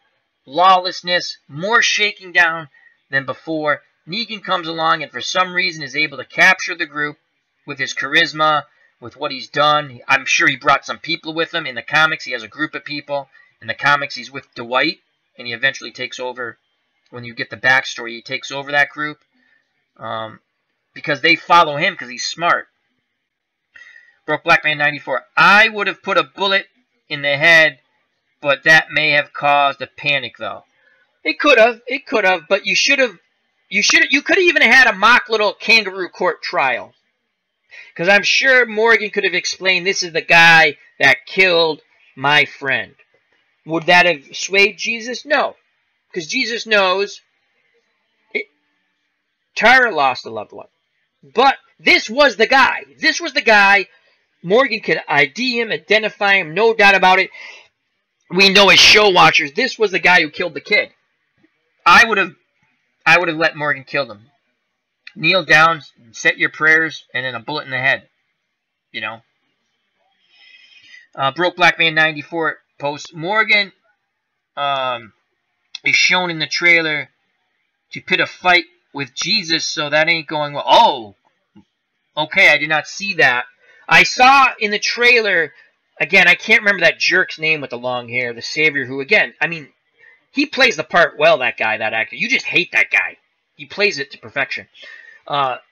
S1: Lawlessness, more shaking down than before. Negan comes along and for some reason is able to capture the group with his charisma, with what he's done. I'm sure he brought some people with him. In the comics, he has a group of people. In the comics, he's with Dwight, and he eventually takes over. When you get the backstory, he takes over that group because they follow him because he's smart. Broke Black Man 94. I would have put a bullet in the head, but that may have caused a panic, though. It could have, but you could have even had a mock little kangaroo court trial. Because I'm sure Morgan could have explained, this is the guy that killed my friend. Would that have swayed Jesus? No. Because Jesus knows Tara lost a loved one. But this was the guy. This was the guy. Morgan could ID him, identify him, no doubt about it. We know as show watchers, this was the guy who killed the kid. I would have let Morgan kill him. Kneel down, set your prayers, and then a bullet in the head. You know. Broke Black Man 94 posts. Morgan is shown in the trailer to pit a fight with Jesus, so that ain't going well. Oh, okay, I did not see that. I saw in the trailer, again, I can't remember that jerk's name with the long hair, the Savior, who, again, I mean, he plays the part well, that guy, that actor. You just hate that guy. He plays it to perfection.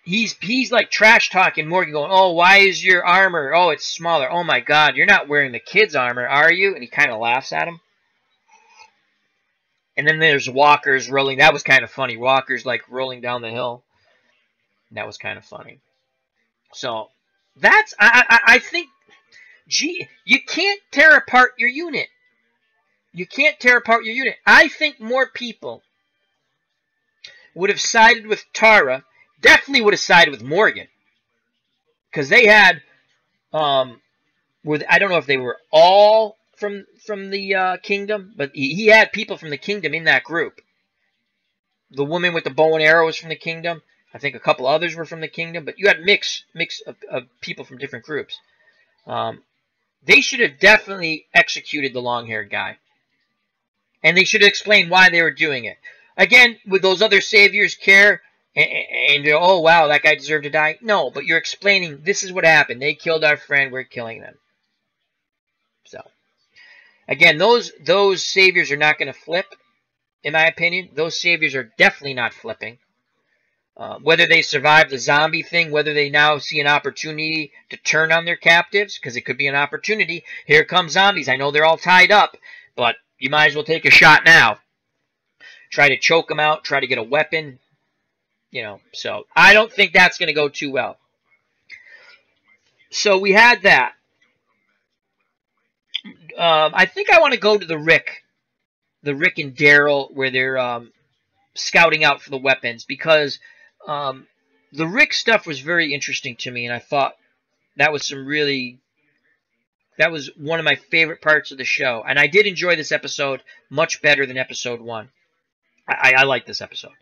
S1: He's like trash talking Morgan, going, oh, why is your armor? Oh, it's smaller. Oh my God, you're not wearing the kid's armor, are you? And he kind of laughs at him. And then there's walkers rolling. That was kind of funny. Walkers like rolling down the hill. That was kind of funny. So that's I think. Gee, you can't tear apart your unit. You can't tear apart your unit. I think more people would have sided with Tara. Definitely would have sided with Morgan. Because they had, I don't know if they were all from the kingdom, but he had people from the kingdom in that group. The woman with the bow and arrow was from the kingdom. I think a couple others were from the kingdom, but you had mix of people from different groups. They should have definitely executed the long-haired guy. And they should have explained why they were doing it. Again, would those other saviors care? And oh, wow, that guy deserved to die? No, but you're explaining this is what happened. They killed our friend. We're killing them. So, again, those saviors are not going to flip, in my opinion. Those saviors are definitely not flipping. Whether they survive the zombie thing, whether they now see an opportunity to turn on their captives, because it could be an opportunity. Here come zombies. I know they're all tied up, but you might as well take a shot now. Try to choke them out. Try to get a weapon. You know, so I don't think that's going to go too well. So we had that. I think I want to go to the Rick and Daryl, where they're scouting out for the weapons, because the Rick stuff was very interesting to me, and I thought that was one of my favorite parts of the show. And I did enjoy this episode much better than episode 1. I like this episode.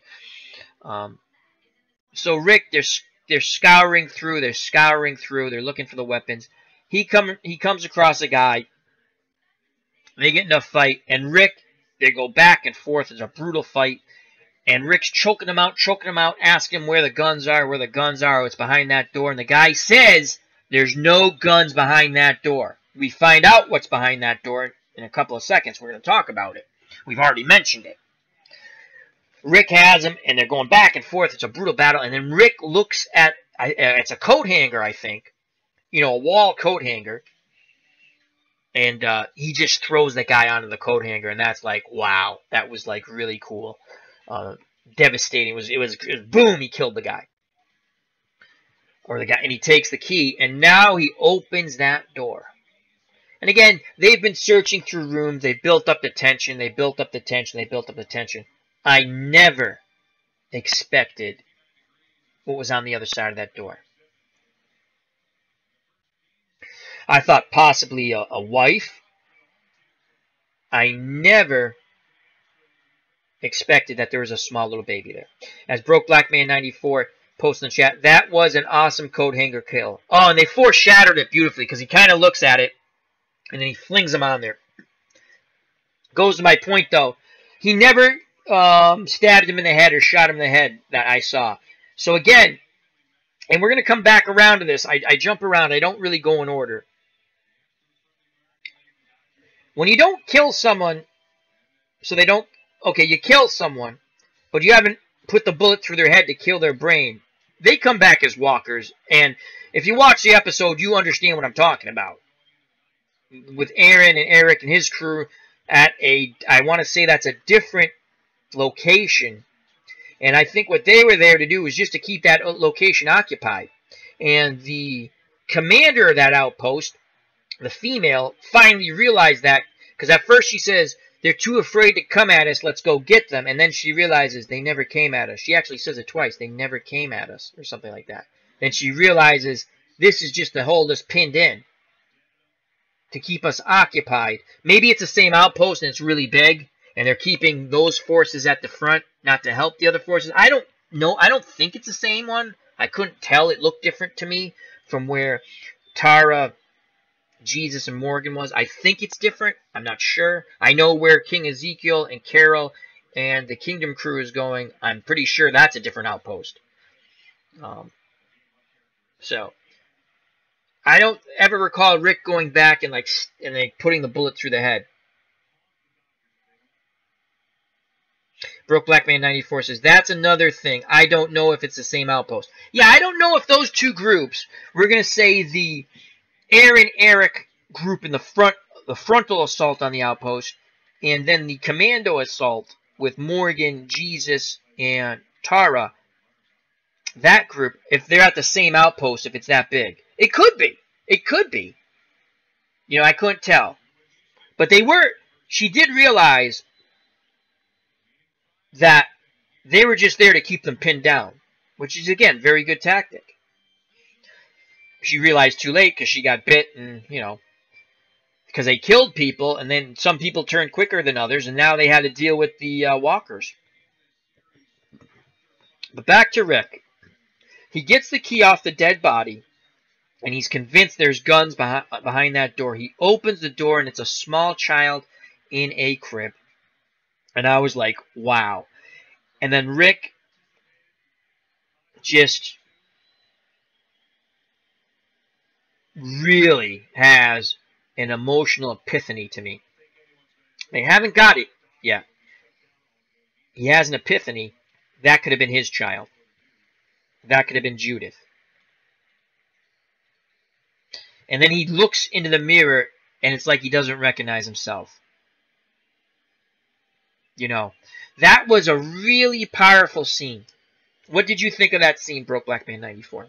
S1: So Rick, they're scouring through. They're looking for the weapons. He comes across a guy. They get in a fight, and Rick, they go back and forth. It's a brutal fight. And Rick's choking him out, asking him where the guns are. It's behind that door. And the guy says there's no guns behind that door. We find out what's behind that door in a couple of seconds. We're going to talk about it. We've already mentioned it. Rick has him, and they're going back and forth. It's a brutal battle. And then Rick looks at, it's a coat hanger, I think. You know, a wall coat hanger. And he just throws that guy onto the coat hanger. And that's like, wow. That was like really cool. Devastating. It was boom, he killed the guy. And he takes the key. And now he opens that door. And again, they've been searching through rooms. They built up the tension. I never expected what was on the other side of that door. I thought possibly a wife. I never expected that there was a small little baby there. As Broke Black Man 94 posted in the chat, that was an awesome coat hanger kill. Oh, and they foreshadowed it beautifully, because he kind of looks at it, and then he flings them on there. Goes to my point, though. He never stabbed him in the head or shot him in the head that I saw. So again, and we're going to come back around to this. I jump around. I don't really go in order. When you don't kill someone, so they don't... Okay, you kill someone, but you haven't put the bullet through their head to kill their brain. They come back as walkers. And if you watch the episode, you understand what I'm talking about. With Aaron and Eric and his crew at I want to say that's a different location. And I think what they were there to do was just to keep that location occupied. And the commander of that outpost, the female, finally realized that. Because at first she says, they're too afraid to come at us, let's go get them. And then she realizes they never came at us. She actually says it twice, they never came at us, or something like that. Then she realizes this is just to hold us pinned in, to keep us occupied. Maybe it's the same outpost and it's really big, and they're keeping those forces at the front, not to help the other forces. I don't know. I don't think it's the same one. I couldn't tell. It looked different to me from where Tara, Jesus, and Morgan was. I think it's different. I'm not sure. I know where King Ezekiel and Carol and the Kingdom crew is going. I'm pretty sure that's a different outpost. So I don't ever recall Rick going back and putting the bullet through the head. Broke Black Man 94 says, that's another thing. I don't know if it's the same outpost. Yeah, I don't know if those two groups, we're going to say the Aaron Eric group in the front, the frontal assault on the outpost, and then the commando assault with Morgan, Jesus, and Tara, that group, if they're at the same outpost, if it's that big. It could be. It could be. You know, I couldn't tell. But they were, she did realize that they were just there to keep them pinned down, which is, again, very good tactic. She realized too late because she got bit and, you know, because they killed people, and then some people turned quicker than others, and now they had to deal with the walkers. But back to Rick. He gets the key off the dead body, and he's convinced there's guns behind that door. He opens the door, and it's a small child in a crib. And I was like, wow. And then Rick just really has an emotional epiphany to me. They haven't got it yet. He has an epiphany. That could have been his child. That could have been Judith. And then he looks into the mirror, and it's like he doesn't recognize himself. You know, that was a really powerful scene. What did you think of that scene, Broke Black Man 94?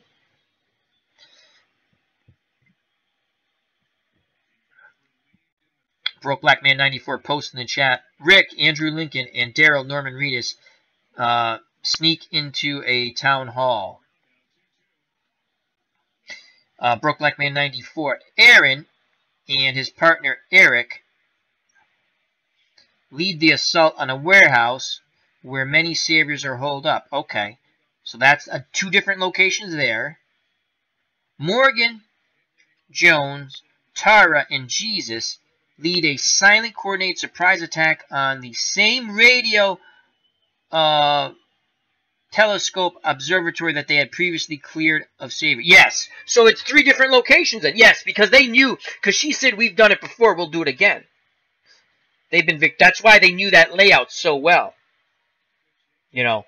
S1: Broke Black Man 94 post in the chat. Rick, Andrew Lincoln, and Daryl Norman Reedus sneak into a town hall. Broke Black Man 94. Aaron and his partner Eric lead the assault on a warehouse where many saviors are holed up. Okay, so that's two different locations there. Morgan, Jones, Tara, and Jesus lead a silent coordinated surprise attack on the same radio telescope observatory that they had previously cleared of saviors. Yes, so it's three different locations then. Yes, because they knew, because she said, we've done it before, we'll do it again. They've been that's why they knew that layout so well. You know,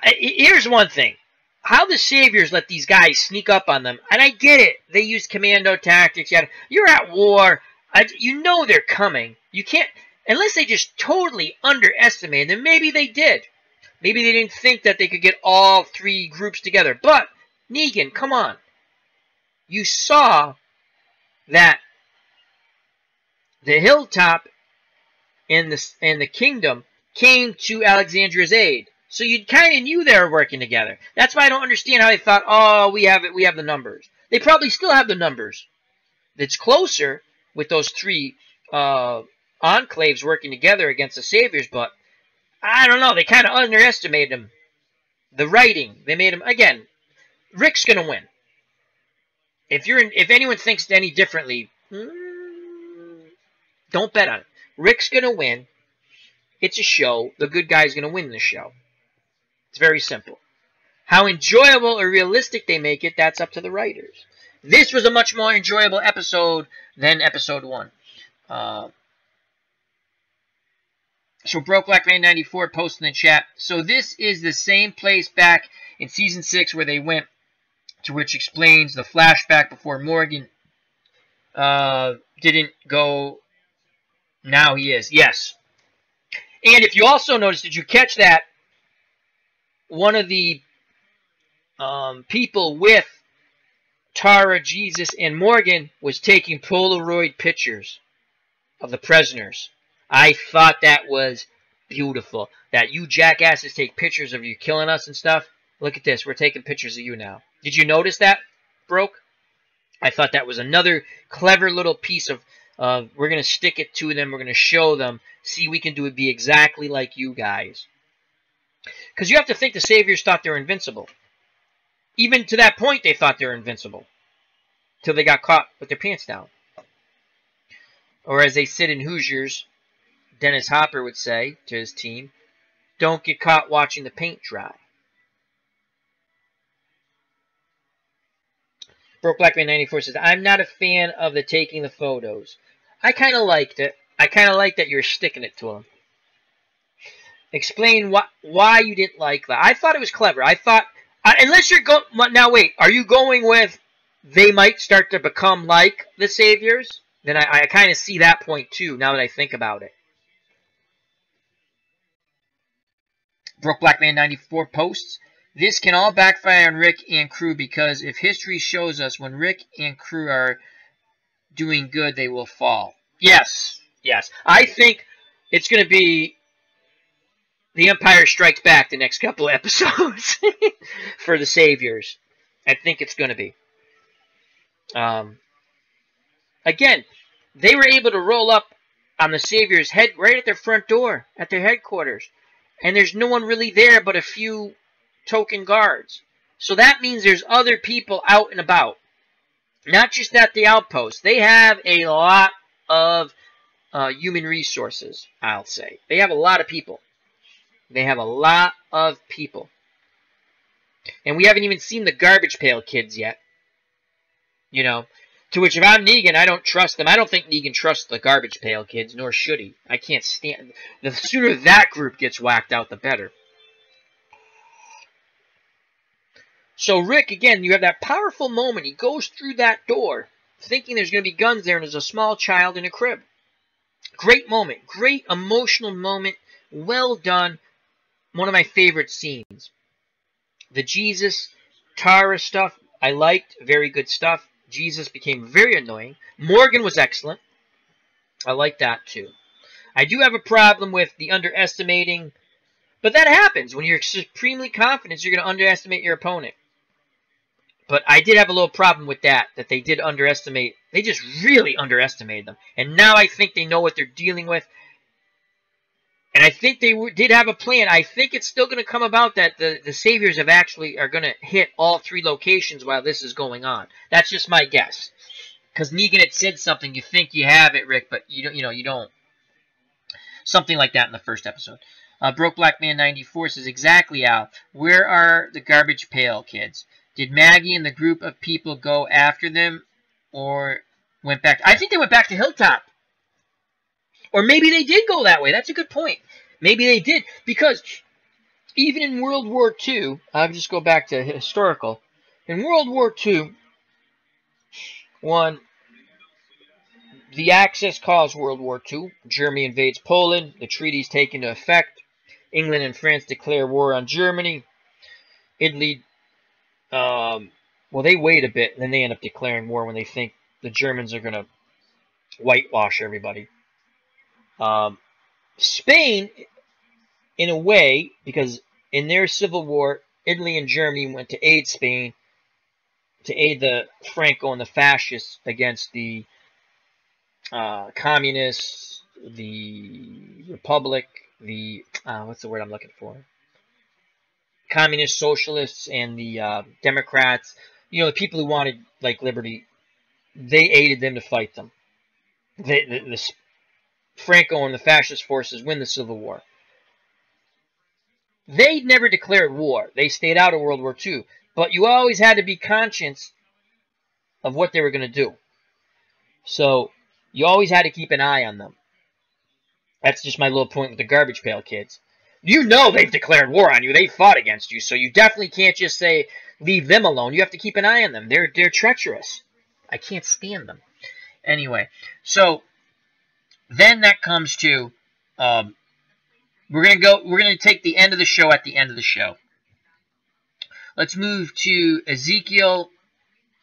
S1: here's one thing. How the saviors let these guys sneak up on them, and I get it. They use commando tactics. You're at war. You know they're coming. You can't, unless they just totally underestimated them. Maybe they did. Maybe they didn't think that they could get all three groups together. But, Negan, come on. You saw that the hilltop and the kingdom came to Alexandria's aid. So you kind of knew they were working together. That's why I don't understand how they thought, oh, we have the numbers. They probably still have the numbers. It's closer with those three enclaves working together against the saviors, but I don't know. They kind of underestimated them. The writing, they made him, again, Rick's going to win. If anyone thinks any differently, don't bet on it. Rick's going to win. It's a show. The good guy's going to win the show. It's very simple. How enjoyable or realistic they make it, that's up to the writers. This was a much more enjoyable episode than episode 1. So Broke Black Man 94 posted in the chat. So this is the same place back in season 6 where they went to, which explains the flashback before Morgan didn't go. Now he is. Yes. And if you also noticed, did you catch that one of the people with Tara, Jesus, and Morgan was taking Polaroid pictures of the prisoners? I thought that was beautiful. That you jackasses take pictures of you killing us and stuff. Look at this. We're taking pictures of you now. Did you notice that, Broke? I thought that was another clever little piece of, we're going to stick it to them. We're going to show them. See, we can do it be exactly like you guys. Because you have to think the saviors thought they were invincible. Even to that point, they thought they were invincible. Till they got caught with their pants down. Or as they said in Hoosiers, Dennis Hopper would say to his team, don't get caught watching the paint dry. Broke Black Man 94 says, I'm not a fan of the taking the photos. I kind of liked it. I kind of liked that you're sticking it to him. Explain why you didn't like that. I thought it was clever. I thought, unless you're going, now wait, are you going with they might start to become like the saviors? Then I kind of see that point too, now that I think about it. Broke Black Man 94 posts, this can all backfire on Rick and crew because if history shows us when Rick and crew are doing good, they will fall. Yes, yes. I think it's going to be The Empire Strikes Back the next couple of episodes for the saviors. I think it's going to be. Again, they were able to roll up on the saviors' head right at their front door, at their headquarters. And there's no one really there but a few token guards. So that means there's other people out and about. Not just at the outpost. They have a lot of human resources, I'll say. They have a lot of people. They have a lot of people. And we haven't even seen the Garbage Pail Kids yet. You know, to which if I'm Negan, I don't trust them. I don't think Negan trusts the Garbage Pail Kids, nor should he. I can't stand... The sooner that group gets whacked out, the better. So Rick, again, you have that powerful moment. He goes through that door, thinking there's going to be guns there, and there's a small child in a crib. Great moment. Great emotional moment. Well done. One of my favorite scenes. The Jesus, Tara stuff, I liked. Very good stuff. Jesus became very annoying. Morgan was excellent. I like that too. I do have a problem with the underestimating, but that happens. When you're supremely confident, you're going to underestimate your opponent. But I did have a little problem with that they did underestimate. They just really underestimated them. And now I think they know what they're dealing with. And I think they did have a plan. I think it's still going to come about that the Saviors have actually are going to hit all 3 locations while this is going on. That's just my guess. Because Negan had said something. You think you have it, Rick, but you don't. Something like that in the first episode. Broke Black Man 94 says, exactly, Al. Where are the Garbage Pail Kids? Did Maggie and the group of people go after them or went back? I think they went back to Hilltop. Or maybe they did go that way. That's a good point. Maybe they did. Because even in World War II, I'll just go back to historical. In World War II, the Axis caused World War II. Germany invades Poland. The treaties take into effect. England and France declare war on Germany. Italy, well, they wait a bit, and then they end up declaring war when they think the Germans are going to whitewash everybody. Spain, in a way, because in their civil war, Italy and Germany went to aid Spain, to aid the Franco and the fascists against the communists, the Republic, the, what's the word I'm looking for? Communist socialists and the Democrats, the people who wanted, like, liberty, they aided them to fight them. The Franco and the fascist forces win the Civil War. They never declared war. They stayed out of World War II. But you always had to be conscious of what they were going to do. So, you always had to keep an eye on them. That's just my little point with the Garbage Pail Kids. You know they've declared war on you. They fought against you. So you definitely can't just say, leave them alone. You have to keep an eye on them. They're treacherous. I can't stand them. Anyway, so then that comes to, we're gonna take the end of the show at the end of the show. Let's move to Ezekiel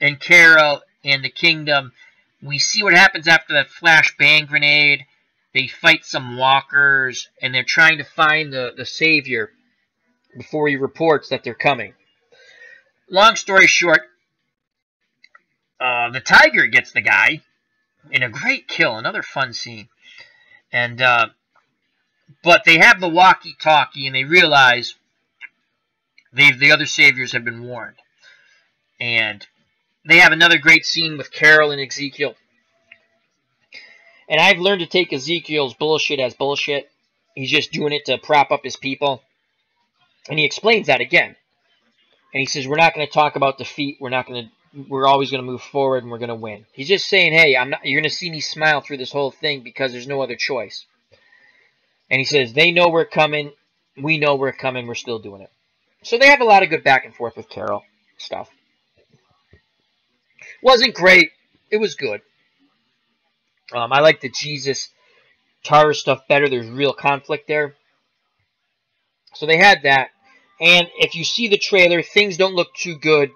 S1: and Carol and the kingdom. We see what happens after that flashbang grenade. They fight some walkers, and they're trying to find the Savior before he reports that they're coming. Long story short, the tiger gets the guy in a great kill, another fun scene. And but they have the walkie-talkie, and they realize the other Saviors have been warned. And they have another great scene with Carol and Ezekiel. And I've learned to take Ezekiel's bullshit as bullshit. He's just doing it to prop up his people. And he explains that again. And he says, we're not going to talk about defeat. We're always going to move forward, and we're going to win. He's just saying, hey, you're going to see me smile through this whole thing because there's no other choice. And he says, they know we're coming. We know we're coming. We're still doing it. So they have a lot of good back and forth with Carol stuff. Wasn't great. It was good. I like the Jesus Tara stuff better. There's real conflict there. So they had that. And if you see the trailer, things don't look too good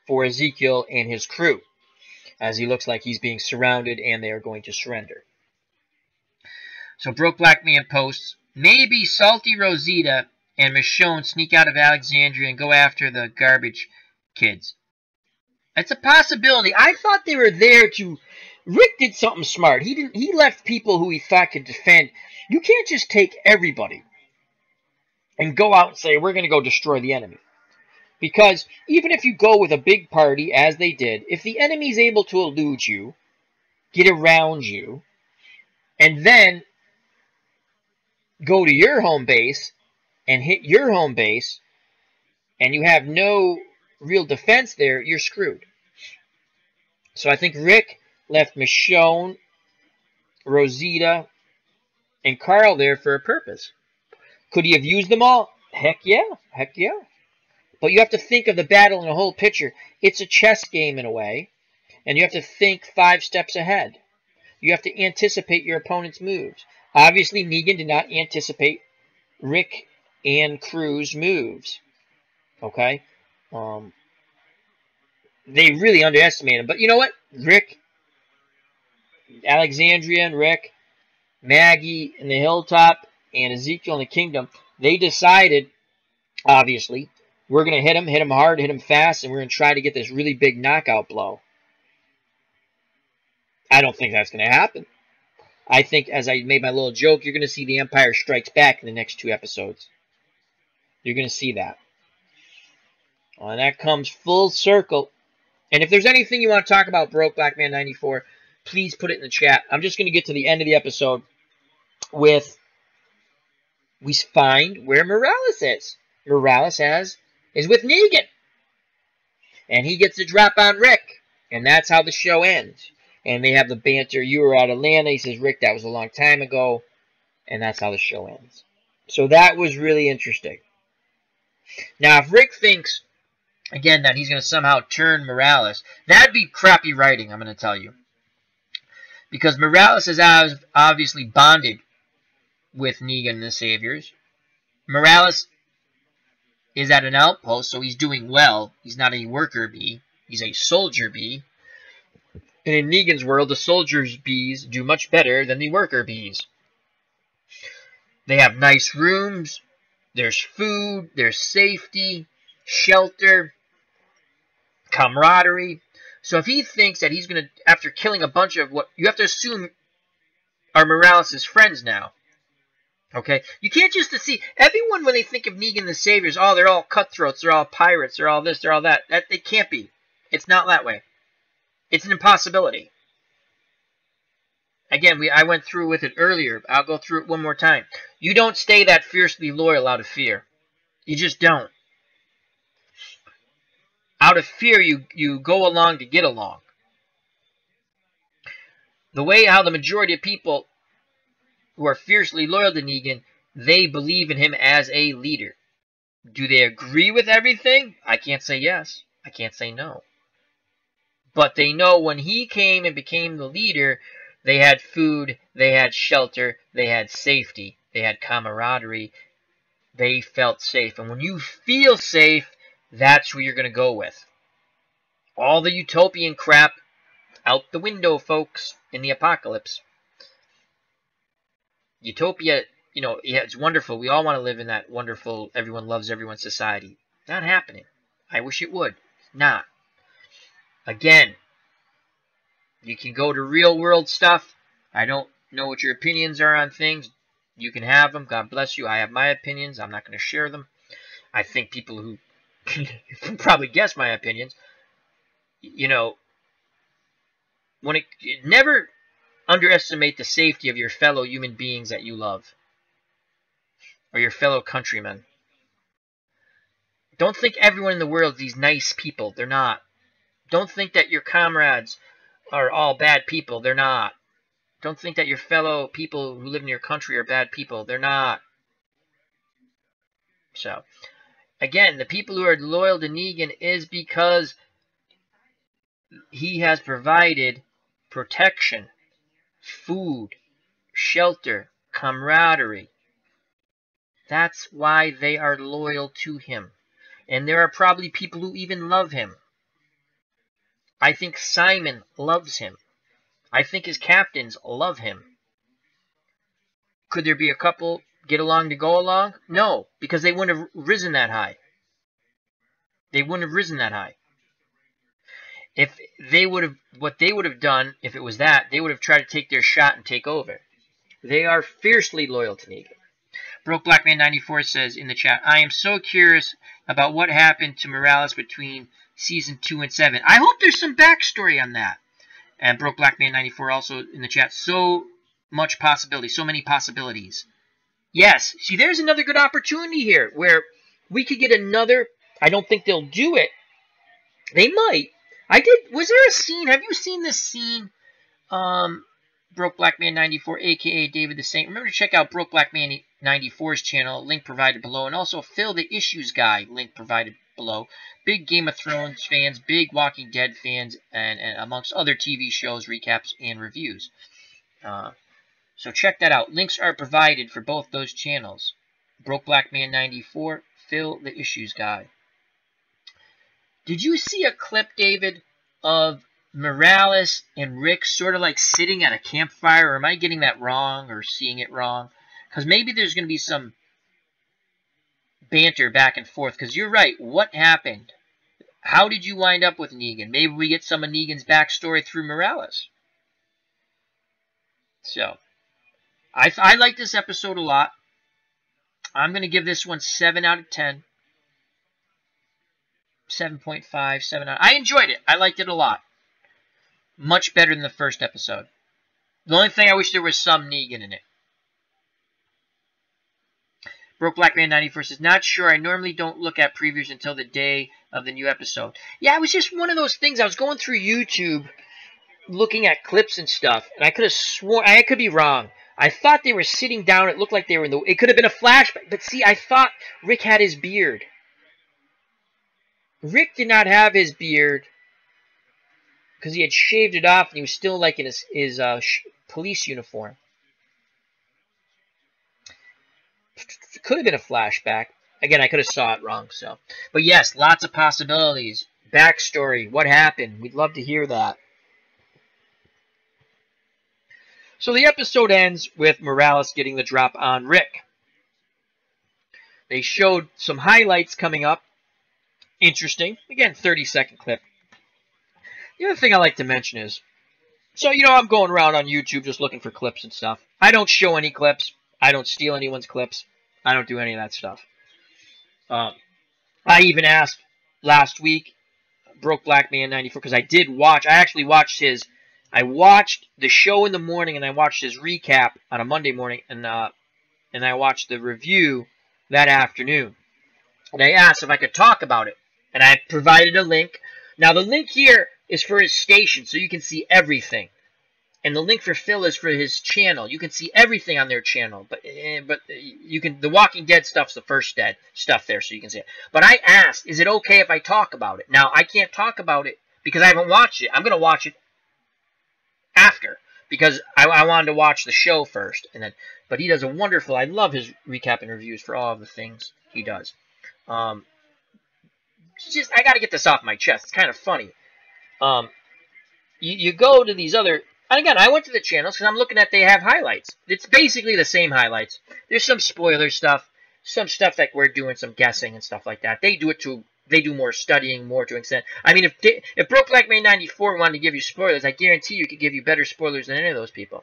S1: for Ezekiel and his crew, as he looks like he's being surrounded and they are going to surrender. So Broke Black Man posts, maybe Salty Rosita and Michonne sneak out of Alexandria and go after the garbage kids. That's a possibility. I thought they were there to... Rick did something smart. He left people who he thought could defend. You can't just take everybody. and go out and say, we're going to go destroy the enemy. Because even if you go with a big party, as they did, if the enemy's able to elude you, get around you, and then go to your home base and hit your home base, and you have no real defense there, you're screwed. So I think Rick left Michonne, Rosita, and Carl there for a purpose. Could he have used them all? Heck yeah. Heck yeah. But you have to think of the battle in a whole picture. It's a chess game in a way, and you have to think 5 steps ahead. You have to anticipate your opponent's moves. Obviously, Negan did not anticipate Rick and Crew's moves. Okay? They really underestimated him. But you know what? Rick, Alexandria and Rick, Maggie in the hilltop, and Ezekiel in the kingdom, they decided, obviously, we're going to hit him hard, hit him fast, and we're going to try to get this really big knockout blow. I don't think that's going to happen. I think, as I made my little joke, you're going to see the Empire Strikes Back in the next 2 episodes. You're going to see that. And that comes full circle. And if there's anything you want to talk about, Broke Black Man 94, please put it in the chat. I'm just going to get to the end of the episode with, we find where Morales is. Morales is with Negan. And he gets a drop on Rick. And that's how the show ends. And they have the banter. You were at Atlanta. He says, Rick, that was a long time ago. And that's how the show ends. So that was really interesting. Now, if Rick thinks, again, that he's going to somehow turn Morales, that'd be crappy writing, I'm going to tell you. Because Morales is obviously bonded with Negan and the Saviors. Morales is at an outpost, so he's doing well. He's not a worker bee. He's a soldier bee. And in Negan's world, the soldiers' bees do much better than the worker bees. They have nice rooms. There's food. There's safety, shelter, camaraderie. So if he thinks that he's going to, after killing a bunch of what you have to assume are Morales' friends now. Okay? You can't just see everyone when they think of Negan the Saviors, oh, they're all cutthroats, they're all pirates, they're all this, they're all that. It can't be. It's not that way. It's an impossibility. Again, I went through with it earlier. I'll go through it one more time. You don't stay that fiercely loyal out of fear. You just don't. Out of fear, you go along to get along. The way how the majority of people who are fiercely loyal to Negan, they believe in him as a leader. Do they agree with everything? I can't say yes. I can't say no. But they know when he came and became the leader, they had food, they had shelter, they had safety, they had camaraderie. They felt safe. And when you feel safe, that's who you're going to go with. All the utopian crap out the window, folks, in the apocalypse. Utopia, you know, yeah, it's wonderful. We all want to live in that wonderful, everyone loves everyone society. Not happening. I wish it would. Not. Again, you can go to real world stuff. I don't know what your opinions are on things. You can have them. God bless you. I have my opinions. I'm not going to share them. I think people who probably guess my opinions, you know, never underestimate the safety of your fellow human beings that you love or your fellow countrymen. Don't think everyone in the world is these nice people. They're not. Don't think that your comrades are all bad people. They're not. Don't think that your fellow people who live in your country are bad people. They're not. So, again, the people who are loyal to Negan is because he has provided protection, food, shelter, camaraderie. That's why they are loyal to him. And there are probably people who even love him. I think Simon loves him. I think his captains love him. Could there be a couple get along to go along? No, because they wouldn't have risen that high. They wouldn't have risen that high. If they would have, what they would have done, if it was that, they would have tried to take their shot and take over. They are fiercely loyal to Negan. Broke Black Man 94 says in the chat, I am so curious about what happened to Morales between season 2 and 7. I hope there's some backstory on that. And Broke Black Man 94 also in the chat, so much possibility, so many possibilities. Yes, see, there's another good opportunity here where we could get another. I don't think they'll do it. They might. Was there a scene? Have you seen this scene? Broke Black Man 94, aka David the Saint. Remember to check out Broke Black Man 94's channel, link provided below, and also Phil the Issues Guy, link provided below. Big Game of Thrones fans, big Walking Dead fans, and amongst other TV shows, recaps, and reviews. So check that out. Links are provided for both those channels. Broke Black Man 94, Phil the Issues Guy. Did you see a clip, David, of Morales and Rick sort of like sitting at a campfire? Or am I getting that wrong or seeing it wrong? Because maybe there's going to be some banter back and forth. Because you're right. What happened? How did you wind up with Negan? Maybe we get some of Negan's backstory through Morales. So, I like this episode a lot. I'm going to give this one 7 out of 10. 7.5, 7 out. I enjoyed it. I liked it a lot. Much better than the first episode. The only thing I wish there was some Negan in it. Broke Black Man 94 says, not sure. I normally don't look at previews until the day of the new episode. Yeah, it was just one of those things. I was going through YouTube looking at clips and stuff, and I could have sworn, I could be wrong. I thought they were sitting down. It looked like they were in the, it could have been a flashback. But see, I thought Rick had his beard. Rick did not have his beard because he had shaved it off and he was still like in his police uniform. It could have been a flashback. Again, I could have saw it wrong. So, but yes, lots of possibilities. Backstory, what happened? We'd love to hear that. So the episode ends with Morales getting the drop on Rick. They showed some highlights coming up. Interesting. Again, 30-second clip. The other thing I like to mention is, so, you know, I'm going around on YouTube just looking for clips and stuff. I don't show any clips. I don't steal anyone's clips. I don't do any of that stuff. I even asked last week, Broke Black Man 94, because I actually watched I watched the show in the morning and I watched his recap on a Monday morning, and I watched the review that afternoon. And I asked if I could talk about it. And I provided a link. Now, the link here is for his station, so you can see everything. And the link for Phil is for his channel. You can see everything on their channel. But you can, the Walking Dead stuff's the first dead stuff there, so you can see it. But I asked, is it okay if I talk about it? Now, I can't talk about it because I haven't watched it. I'm going to watch it after, because I wanted to watch the show first. And then, but he does a wonderful, I love his recap and reviews for all of the things he does. Just, I got to get this off my chest. It's kind of funny. You go to these other, and again, I went to the channels because I'm looking at, they have highlights. It's basically the same highlights. There's some spoiler stuff, some stuff that we're doing, some guessing and stuff like that. They do more studying, more to extent. I mean, if Broke Black Man 94 wanted to give you spoilers, I guarantee you could give you better spoilers than any of those people.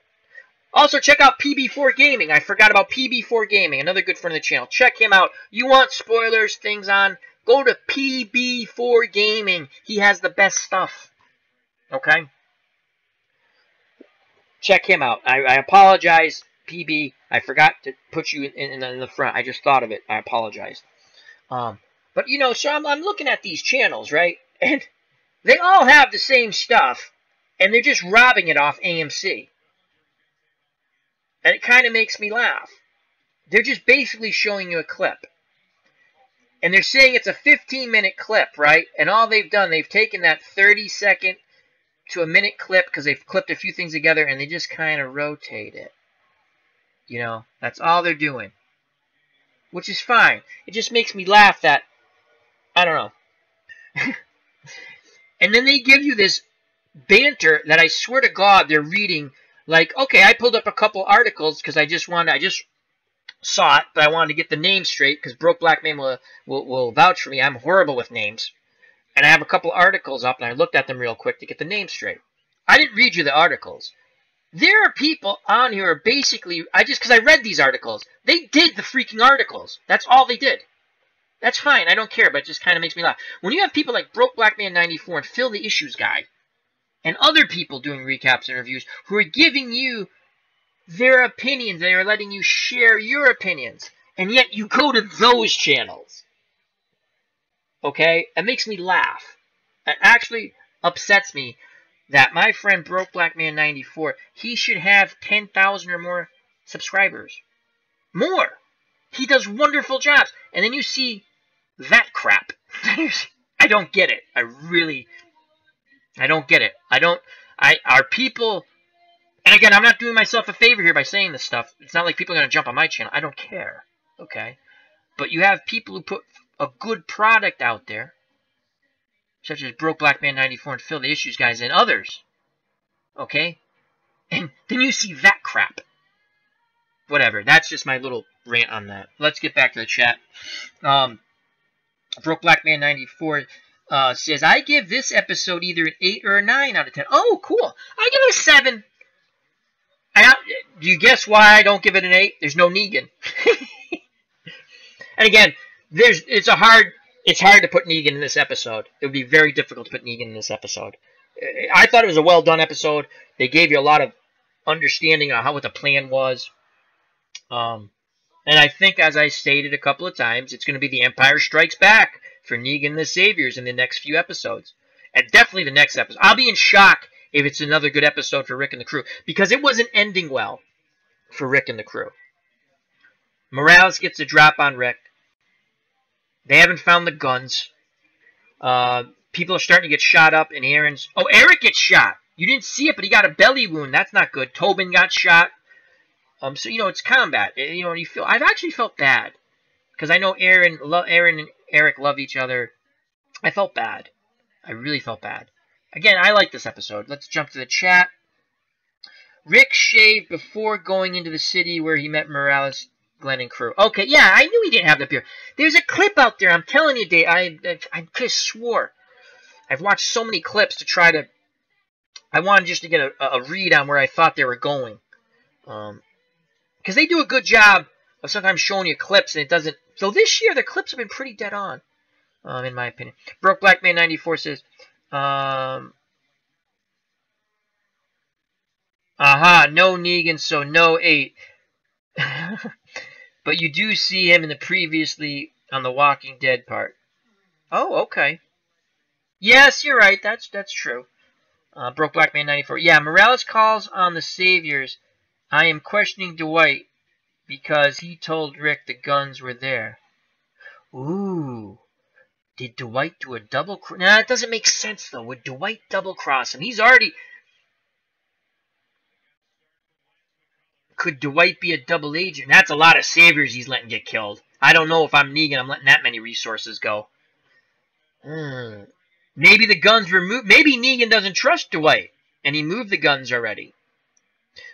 S1: Also, check out PB4 Gaming. I forgot about PB4 Gaming, another good friend of the channel. Check him out. You want spoilers, things on, go to PB4 Gaming. He has the best stuff. Okay? Check him out. I apologize, PB. I forgot to put you in the front. I just thought of it. I apologize. But, you know, so I'm looking at these channels, right? And they all have the same stuff, and they're just robbing it off AMC. And it kind of makes me laugh. They're just basically showing you a clip. And they're saying it's a 15-minute clip, right? And all they've done, they've taken that 30-second to a minute clip because they've clipped a few things together and they just kind of rotate it. You know, that's all they're doing. Which is fine. It just makes me laugh that, I don't know. And then they give you this banter that I swear to God they're reading. Like, okay, I pulled up a couple articles because I just saw it, but I wanted to get the name straight because Broke Black Man will vouch for me. I'm horrible with names. And I have a couple articles up, and I looked at them real quick to get the name straight. I didn't read you the articles. There are people on here who are basically, because I read these articles. They did the freaking articles. That's all they did. That's fine. I don't care, but it just kind of makes me laugh. When you have people like Broke Black Man 94 and Phil the Issues Guy, and other people doing recaps and reviews who are giving you their opinions, they are letting you share your opinions, and yet you go to those channels. Okay? It makes me laugh. It actually upsets me that my friend Broke Black Man 94, he should have 10,000 or more subscribers. More! He does wonderful jobs. And then you see that crap. I don't get it. I don't get it. Are people, and again, I'm not doing myself a favor here by saying this stuff. It's not like people are going to jump on my channel. I don't care. Okay? But you have people who put a good product out there, such as Broke Black Man 94 and Phil the Issues Guys and others. Okay? And then you see that crap. Whatever. That's just my little rant on that. Let's get back to the chat. Broke Black Man 94 says, I give this episode either an 8 or a 9 out of 10. Oh, cool. I give it a 7. Do you guess why I don't give it an 8? There's no Negan. And again, it's hard to put Negan in this episode. It would be very difficult to put Negan in this episode. I thought it was a well done episode. They gave you a lot of understanding on what the plan was. And I think, as I stated a couple of times, it's going to be the Empire Strikes Back for Negan and the Saviors in the next few episodes. And definitely the next episode. I'll be in shock if it's another good episode for Rick and the crew, because it wasn't ending well for Rick and the crew. Morales gets a drop on Rick. They haven't found the guns. People are starting to get shot up, and Aaron's... Oh, Eric gets shot. You didn't see it, but he got a belly wound. That's not good. Tobin got shot. So, it's combat. You feel... I've actually felt bad. Because I know Aaron and Eric love each other. I felt bad. I really felt bad. Again, I like this episode. Let's jump to the chat. Rick shaved before going into the city where he met Morales, Glenn, and crew. Okay, yeah, I knew he didn't have the beard. There's a clip out there. I'm telling you, Dave. I could have swore. I've watched so many clips to try to... I wanted just to get a read on where I thought they were going. Because they do a good job of sometimes showing you clips, and it doesn't... So this year, the clips have been pretty dead on, in my opinion. Broke Black Man 94 says... no Negan, so no 8. But you do see him in the previously on the Walking Dead part. Oh, okay. Yes, you're right. That's true. Broke Black Man 94. Yeah, Morales calls on the Saviors. I am questioning Dwight because he told Rick the guns were there. Ooh. Did Dwight do a double cross? Nah, it doesn't make sense, though. Would Dwight double cross him? He's already... Could Dwight be a double agent? That's a lot of Saviors he's letting get killed. I don't know if I'm Negan. I'm letting that many resources go. Maybe the guns were moved. Maybe Negan doesn't trust Dwight, and he moved the guns already.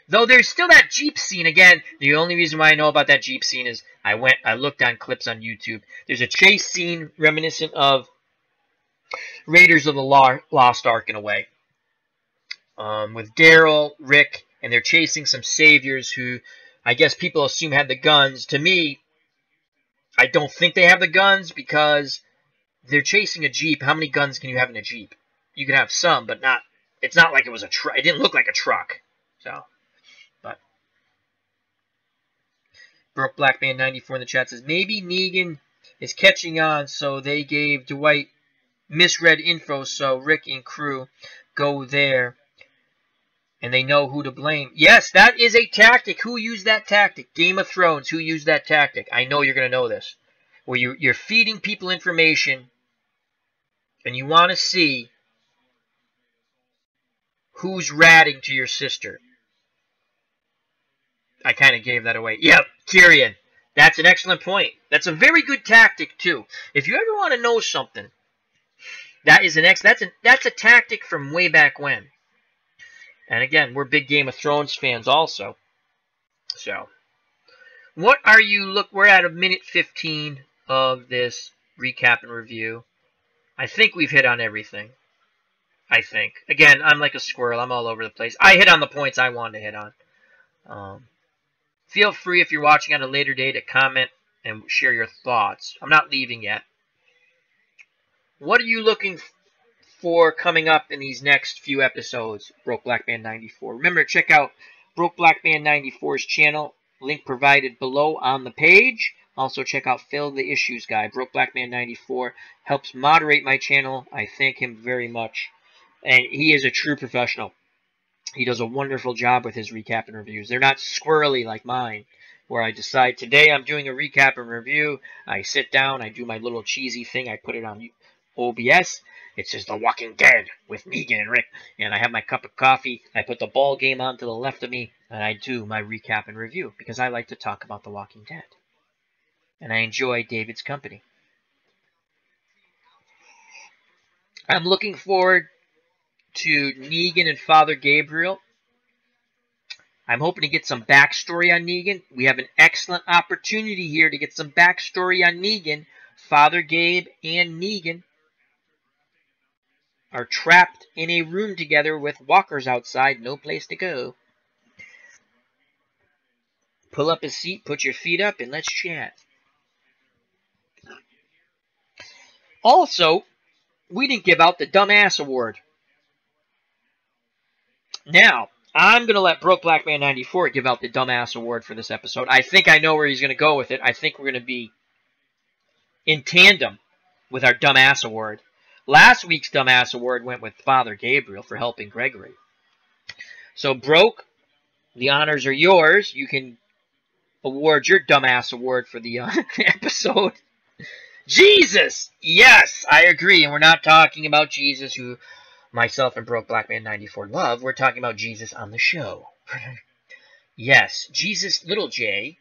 S1: Though there's still that Jeep scene. Again, the only reason why I know about that Jeep scene is I looked on clips on YouTube. There's a chase scene reminiscent of Raiders of the Lost Ark in a way. With Daryl, Rick, and they're chasing some Saviors who I guess people assume have the guns. To me, I don't think they have the guns because they're chasing a Jeep. How many guns can you have in a Jeep? You can have some, but not. It's not like it was a truck. It didn't look like a truck. So, but Broke Black Man 94 in the chat says maybe Negan is catching on, so they gave Dwight misread info, so Rick and crew go there. And they know who to blame. Yes, that is a tactic. Who used that tactic? Game of Thrones. Who used that tactic? I know you're going to know this. Where you're feeding people information, and you want to see who's ratting to your sister. I kind of gave that away. Yep, Tyrion. That's an excellent point. That's a very good tactic too. If you ever want to know something, that's a tactic from way back when. And again, we're big Game of Thrones fans also. So, what are you we're at a minute 15 of this recap and review. I think we've hit on everything. I think. Again, I'm like a squirrel. I'm all over the place. I hit on the points I wanted to hit on. Feel free if you're watching at a later date to comment and share your thoughts. I'm not leaving yet. What are you looking for coming up in these next few episodes, Broke Black Man 94? Remember, check out Broke Black Man 94's channel. Link provided below on the page. Also, check out Phil the Issues Guy. Broke Black Man 94 helps moderate my channel. I thank him very much. And he is a true professional. He does a wonderful job with his recap and reviews. They're not squirrely like mine, where I decide today I'm doing a recap and review. I sit down, I do my little cheesy thing, I put it on OBS. It says The Walking Dead with Negan and Rick. And I have my cup of coffee, I put the ball game on to the left of me, and I do my recap and review, because I like to talk about The Walking Dead. And I enjoy David's company. I'm looking forward to Negan and Father Gabriel. I'm hoping to get some backstory on Negan. We have an excellent opportunity here to get some backstory on Negan. Father Gabe and Negan are trapped in a room together with walkers outside, no place to go. Pull up a seat, put your feet up, and let's chat. Also, we didn't give out the Dumbass Award. Now, I'm going to let Broke Black Man 94 give out the Dumbass Award for this episode. I think I know where he's going to go with it. I think we're going to be in tandem with our Dumbass Award. Last week's Dumbass Award went with Father Gabriel for helping Gregory. So, Broke, the honors are yours. You can award your Dumbass Award for the episode. Jesus! Yes, I agree. And we're not talking about Jesus, who myself and Broke Black Man 94 love. We're talking about Jesus on the show. Yes, Jesus, little J,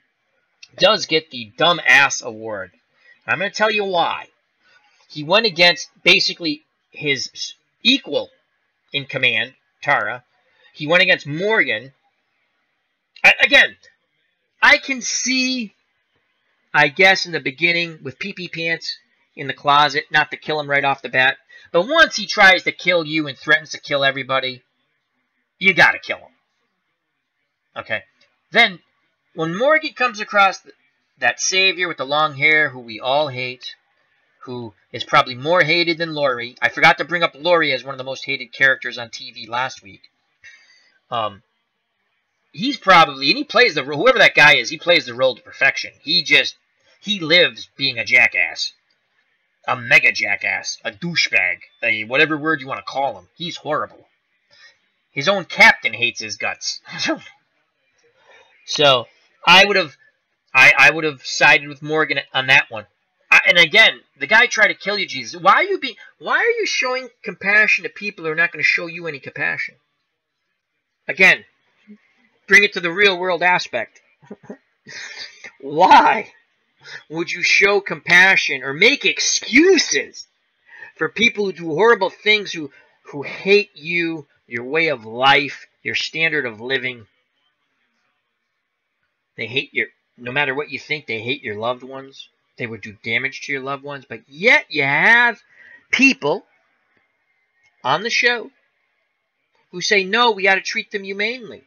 S1: does get the Dumbass Award. I'm going to tell you why. He went against basically his equal in command, Tara. He went against Morgan. Again, I can see, I guess, in the beginning with pee-pee pants in the closet, not to kill him right off the bat. But once he tries to kill you and threatens to kill everybody, you gotta kill him. Okay. Then, when Morgan comes across that savior with the long hair who we all hate, who is probably more hated than Laurie. I forgot to bring up Laurie as one of the most hated characters on TV last week. He's probably, and he plays the role, whoever that guy is, he plays the role to perfection. He lives being a jackass. A mega jackass. A douchebag. A whatever word you want to call him. He's horrible. His own captain hates his guts. So, I would have sided with Morgan on that one. And again, the guy tried to kill you, Jesus. Why are you showing compassion to people who are not going to show you any compassion? Again, bring it to the real world aspect. Why would you show compassion or make excuses for people who do horrible things, who hate you, your way of life, your standard of living? They hate no matter what you think, they hate your loved ones. They would do damage to your loved ones. But yet you have people on the show who say, no, we got to treat them humanely.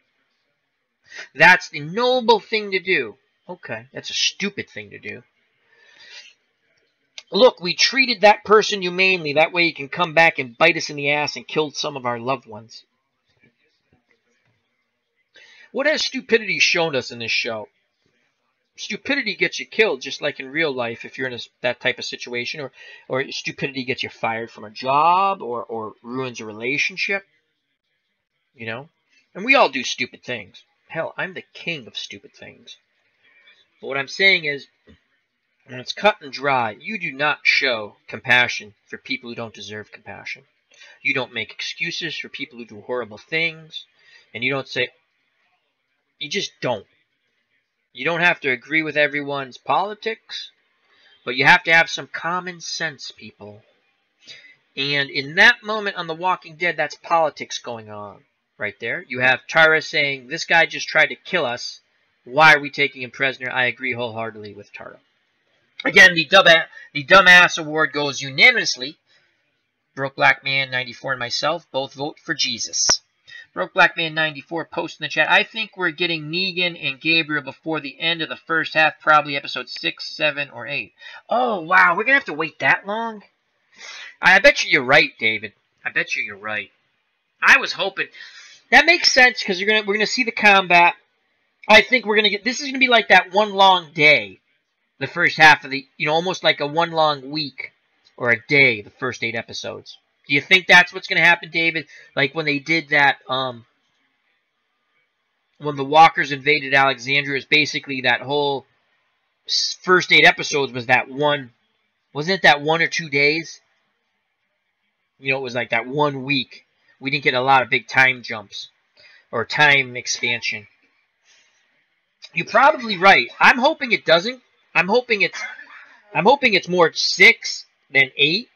S1: That's the noble thing to do. Okay, that's a stupid thing to do. Look, we treated that person humanely. That way he can come back and bite us in the ass and kill some of our loved ones. What has stupidity shown us in this show? Stupidity gets you killed, just like in real life if you're in that type of situation. Or stupidity gets you fired from a job or ruins a relationship. You know? And we all do stupid things. Hell, I'm the king of stupid things. But what I'm saying is, when it's cut and dry, you do not show compassion for people who don't deserve compassion. You don't make excuses for people who do horrible things. And you don't say... You just don't. You don't have to agree with everyone's politics, but you have to have some common sense, people. And in that moment on The Walking Dead, that's politics going on right there. You have Tara saying, this guy just tried to kill us. Why are we taking him prisoner? I agree wholeheartedly with Tara. Again, the Dumbass Award goes unanimously. Broke Black Man 94 and myself both vote for Jesus. Broke Black Man 94 post in the chat. I think we're getting Negan and Gabriel before the end of the first half, probably episode 6, 7, or 8. Oh, wow. We're going to have to wait that long? I bet you're right, David. I bet you're right. I was hoping. That makes sense because we're gonna see the combat. I think we're gonna get. This is gonna be like that one long day, the first half of the. Almost like a one long week or a day. The first 8 episodes. Do you think that's what's gonna happen, David? Like when they did that. When the Walkers invaded Alexandria, is basically that whole first 8 episodes was that one. Wasn't it that 1 or 2 days? It was like that 1 week. We didn't get a lot of big time jumps or time expansion. You're probably right. I'm hoping it doesn't. I'm hoping it's more 6 than 8.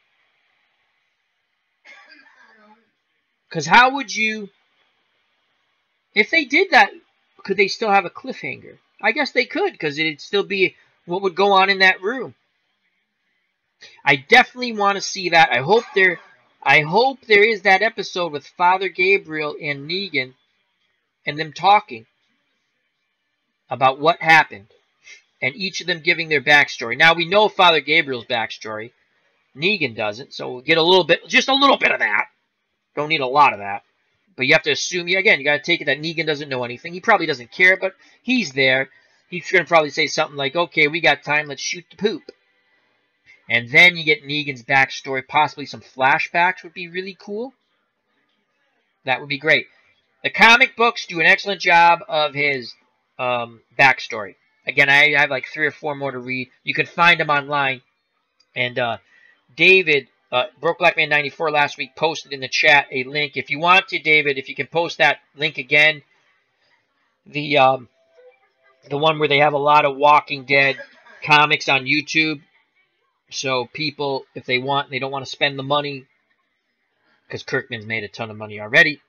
S1: Because how would you, if they did that, could they still have a cliffhanger? I guess they could, because it'd still be what would go on in that room. I definitely want to see that. I hope there is that episode with Father Gabriel and Negan and them talking about what happened and each of them giving their backstory. Now, we know Father Gabriel's backstory. Negan doesn't, so we'll get just a little bit of that. Don't need a lot of that. But you have to assume, again, you got to take it that Negan doesn't know anything. He probably doesn't care, but he's there. He's going to probably say something like, okay, we got time, let's shoot the poop. And then you get Negan's backstory. Possibly some flashbacks would be really cool. That would be great. The comic books do an excellent job of his backstory. Again, I have like 3 or 4 more to read. You can find them online. And David, Broke Black Man 94 last week posted in the chat a link. If you want to, David, if you can post that link again. The one where they have a lot of Walking Dead comics on YouTube. So people, if they want, they don't want to spend the money, because Kirkman's made a ton of money already,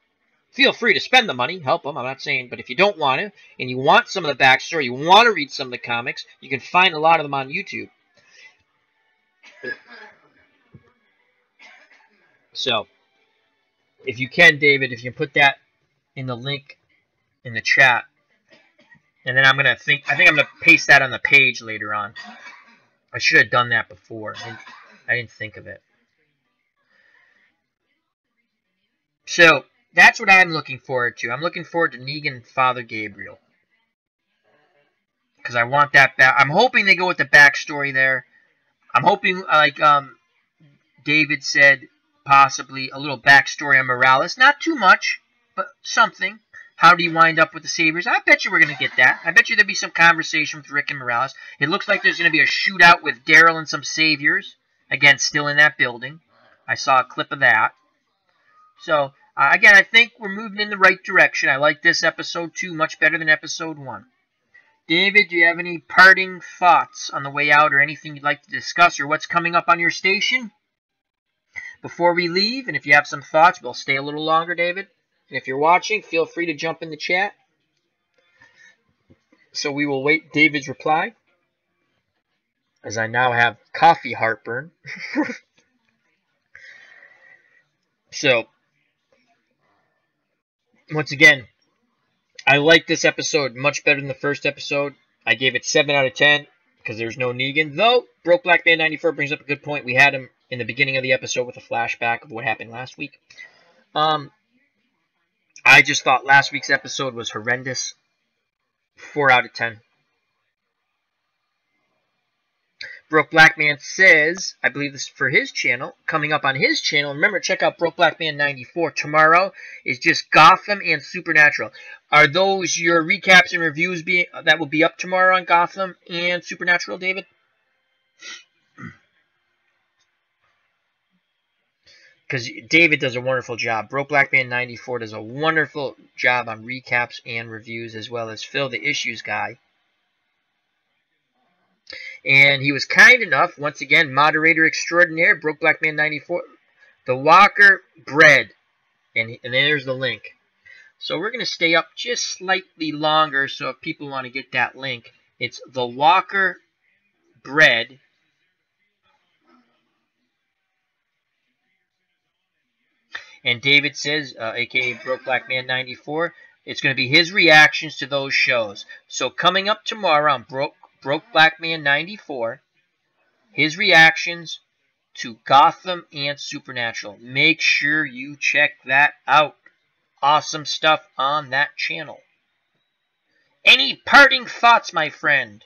S1: feel free to spend the money, help them, I'm not saying, but if you don't want to, and you want some of the backstory, you want to read some of the comics, you can find a lot of them on YouTube. So, if you can, David, if you can put that in the link in the chat, and then I think I'm going to paste that on the page later on. I should have done that before. I didn't think of it. So, that's what I'm looking forward to. I'm looking forward to Negan and Father Gabriel. Because I want that back. I'm hoping they go with the backstory there. I'm hoping, like David said, possibly a little backstory on Morales. Not too much, but something. How do you wind up with the Sabers? I bet you we're going to get that. I bet you there'll be some conversation with Rick and Morales. It looks like there's going to be a shootout with Daryl and some Saviors. Again, still in that building. I saw a clip of that. So, again, I think we're moving in the right direction. I like this episode 2 much better than episode 1. David, do you have any parting thoughts on the way out or anything you'd like to discuss or what's coming up on your station before we leave? And if you have some thoughts, we'll stay a little longer, David. And if you're watching, feel free to jump in the chat. So we will wait David's reply, as I now have coffee heartburn. So, once again, I like this episode much better than the first episode. I gave it 7 out of 10 because there's no Negan. Though, Broke Black Man 94 brings up a good point. We had him in the beginning of the episode with a flashback of what happened last week. I just thought last week's episode was horrendous. 4 out of 10. Broke Black Man says, I believe this is for his channel, coming up on his channel. Remember, check out Broke Black Man 94. Tomorrow is just Gotham and Supernatural. Are those your recaps and reviews that will be up tomorrow on Gotham and Supernatural, David? Because David does a wonderful job. Broke Black Man 94 does a wonderful job on recaps and reviews, as well as Phil, the issues guy. And he was kind enough, once again, moderator extraordinaire, Broke Black Man 94, the Walker Bread. And there's the link. So we're going to stay up just slightly longer, so if people want to get that link, it's the Walker Bread. And David says, a.k.a. Broke Black Man 94, it's going to be his reactions to those shows. So coming up tomorrow on Broke Black Man 94, his reactions to Gotham and Supernatural. Make sure you check that out. Awesome stuff on that channel. Any parting thoughts, my friend?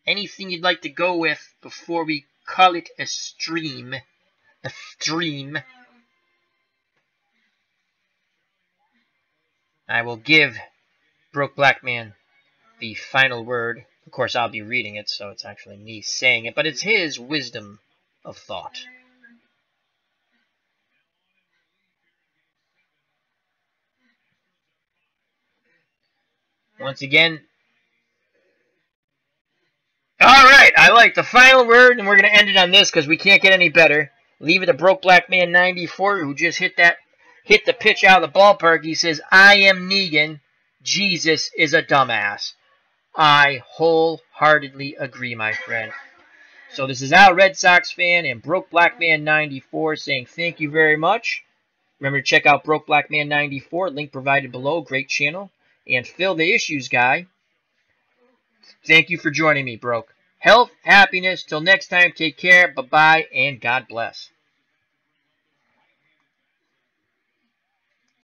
S1: Anything you'd like to go with before we call it a stream? A stream. I will give Broke Black Man the final word. Of course, I'll be reading it, so it's actually me saying it, but it's his wisdom of thought. Once again, alright, I like the final word, and we're going to end it on this because we can't get any better. Leave it to Broke Black Man 94, who just hit the pitch out of the ballpark. He says, I am Negan. Jesus is a dumbass. I wholeheartedly agree, my friend. So this is Al Red Sox fan and Broke Black Man 94 saying thank you very much. Remember to check out Broke Black Man 94, link provided below, great channel. And Phil the Issues Guy, thank you for joining me, Broke. Health, happiness, till next time, take care, bye-bye, and God bless.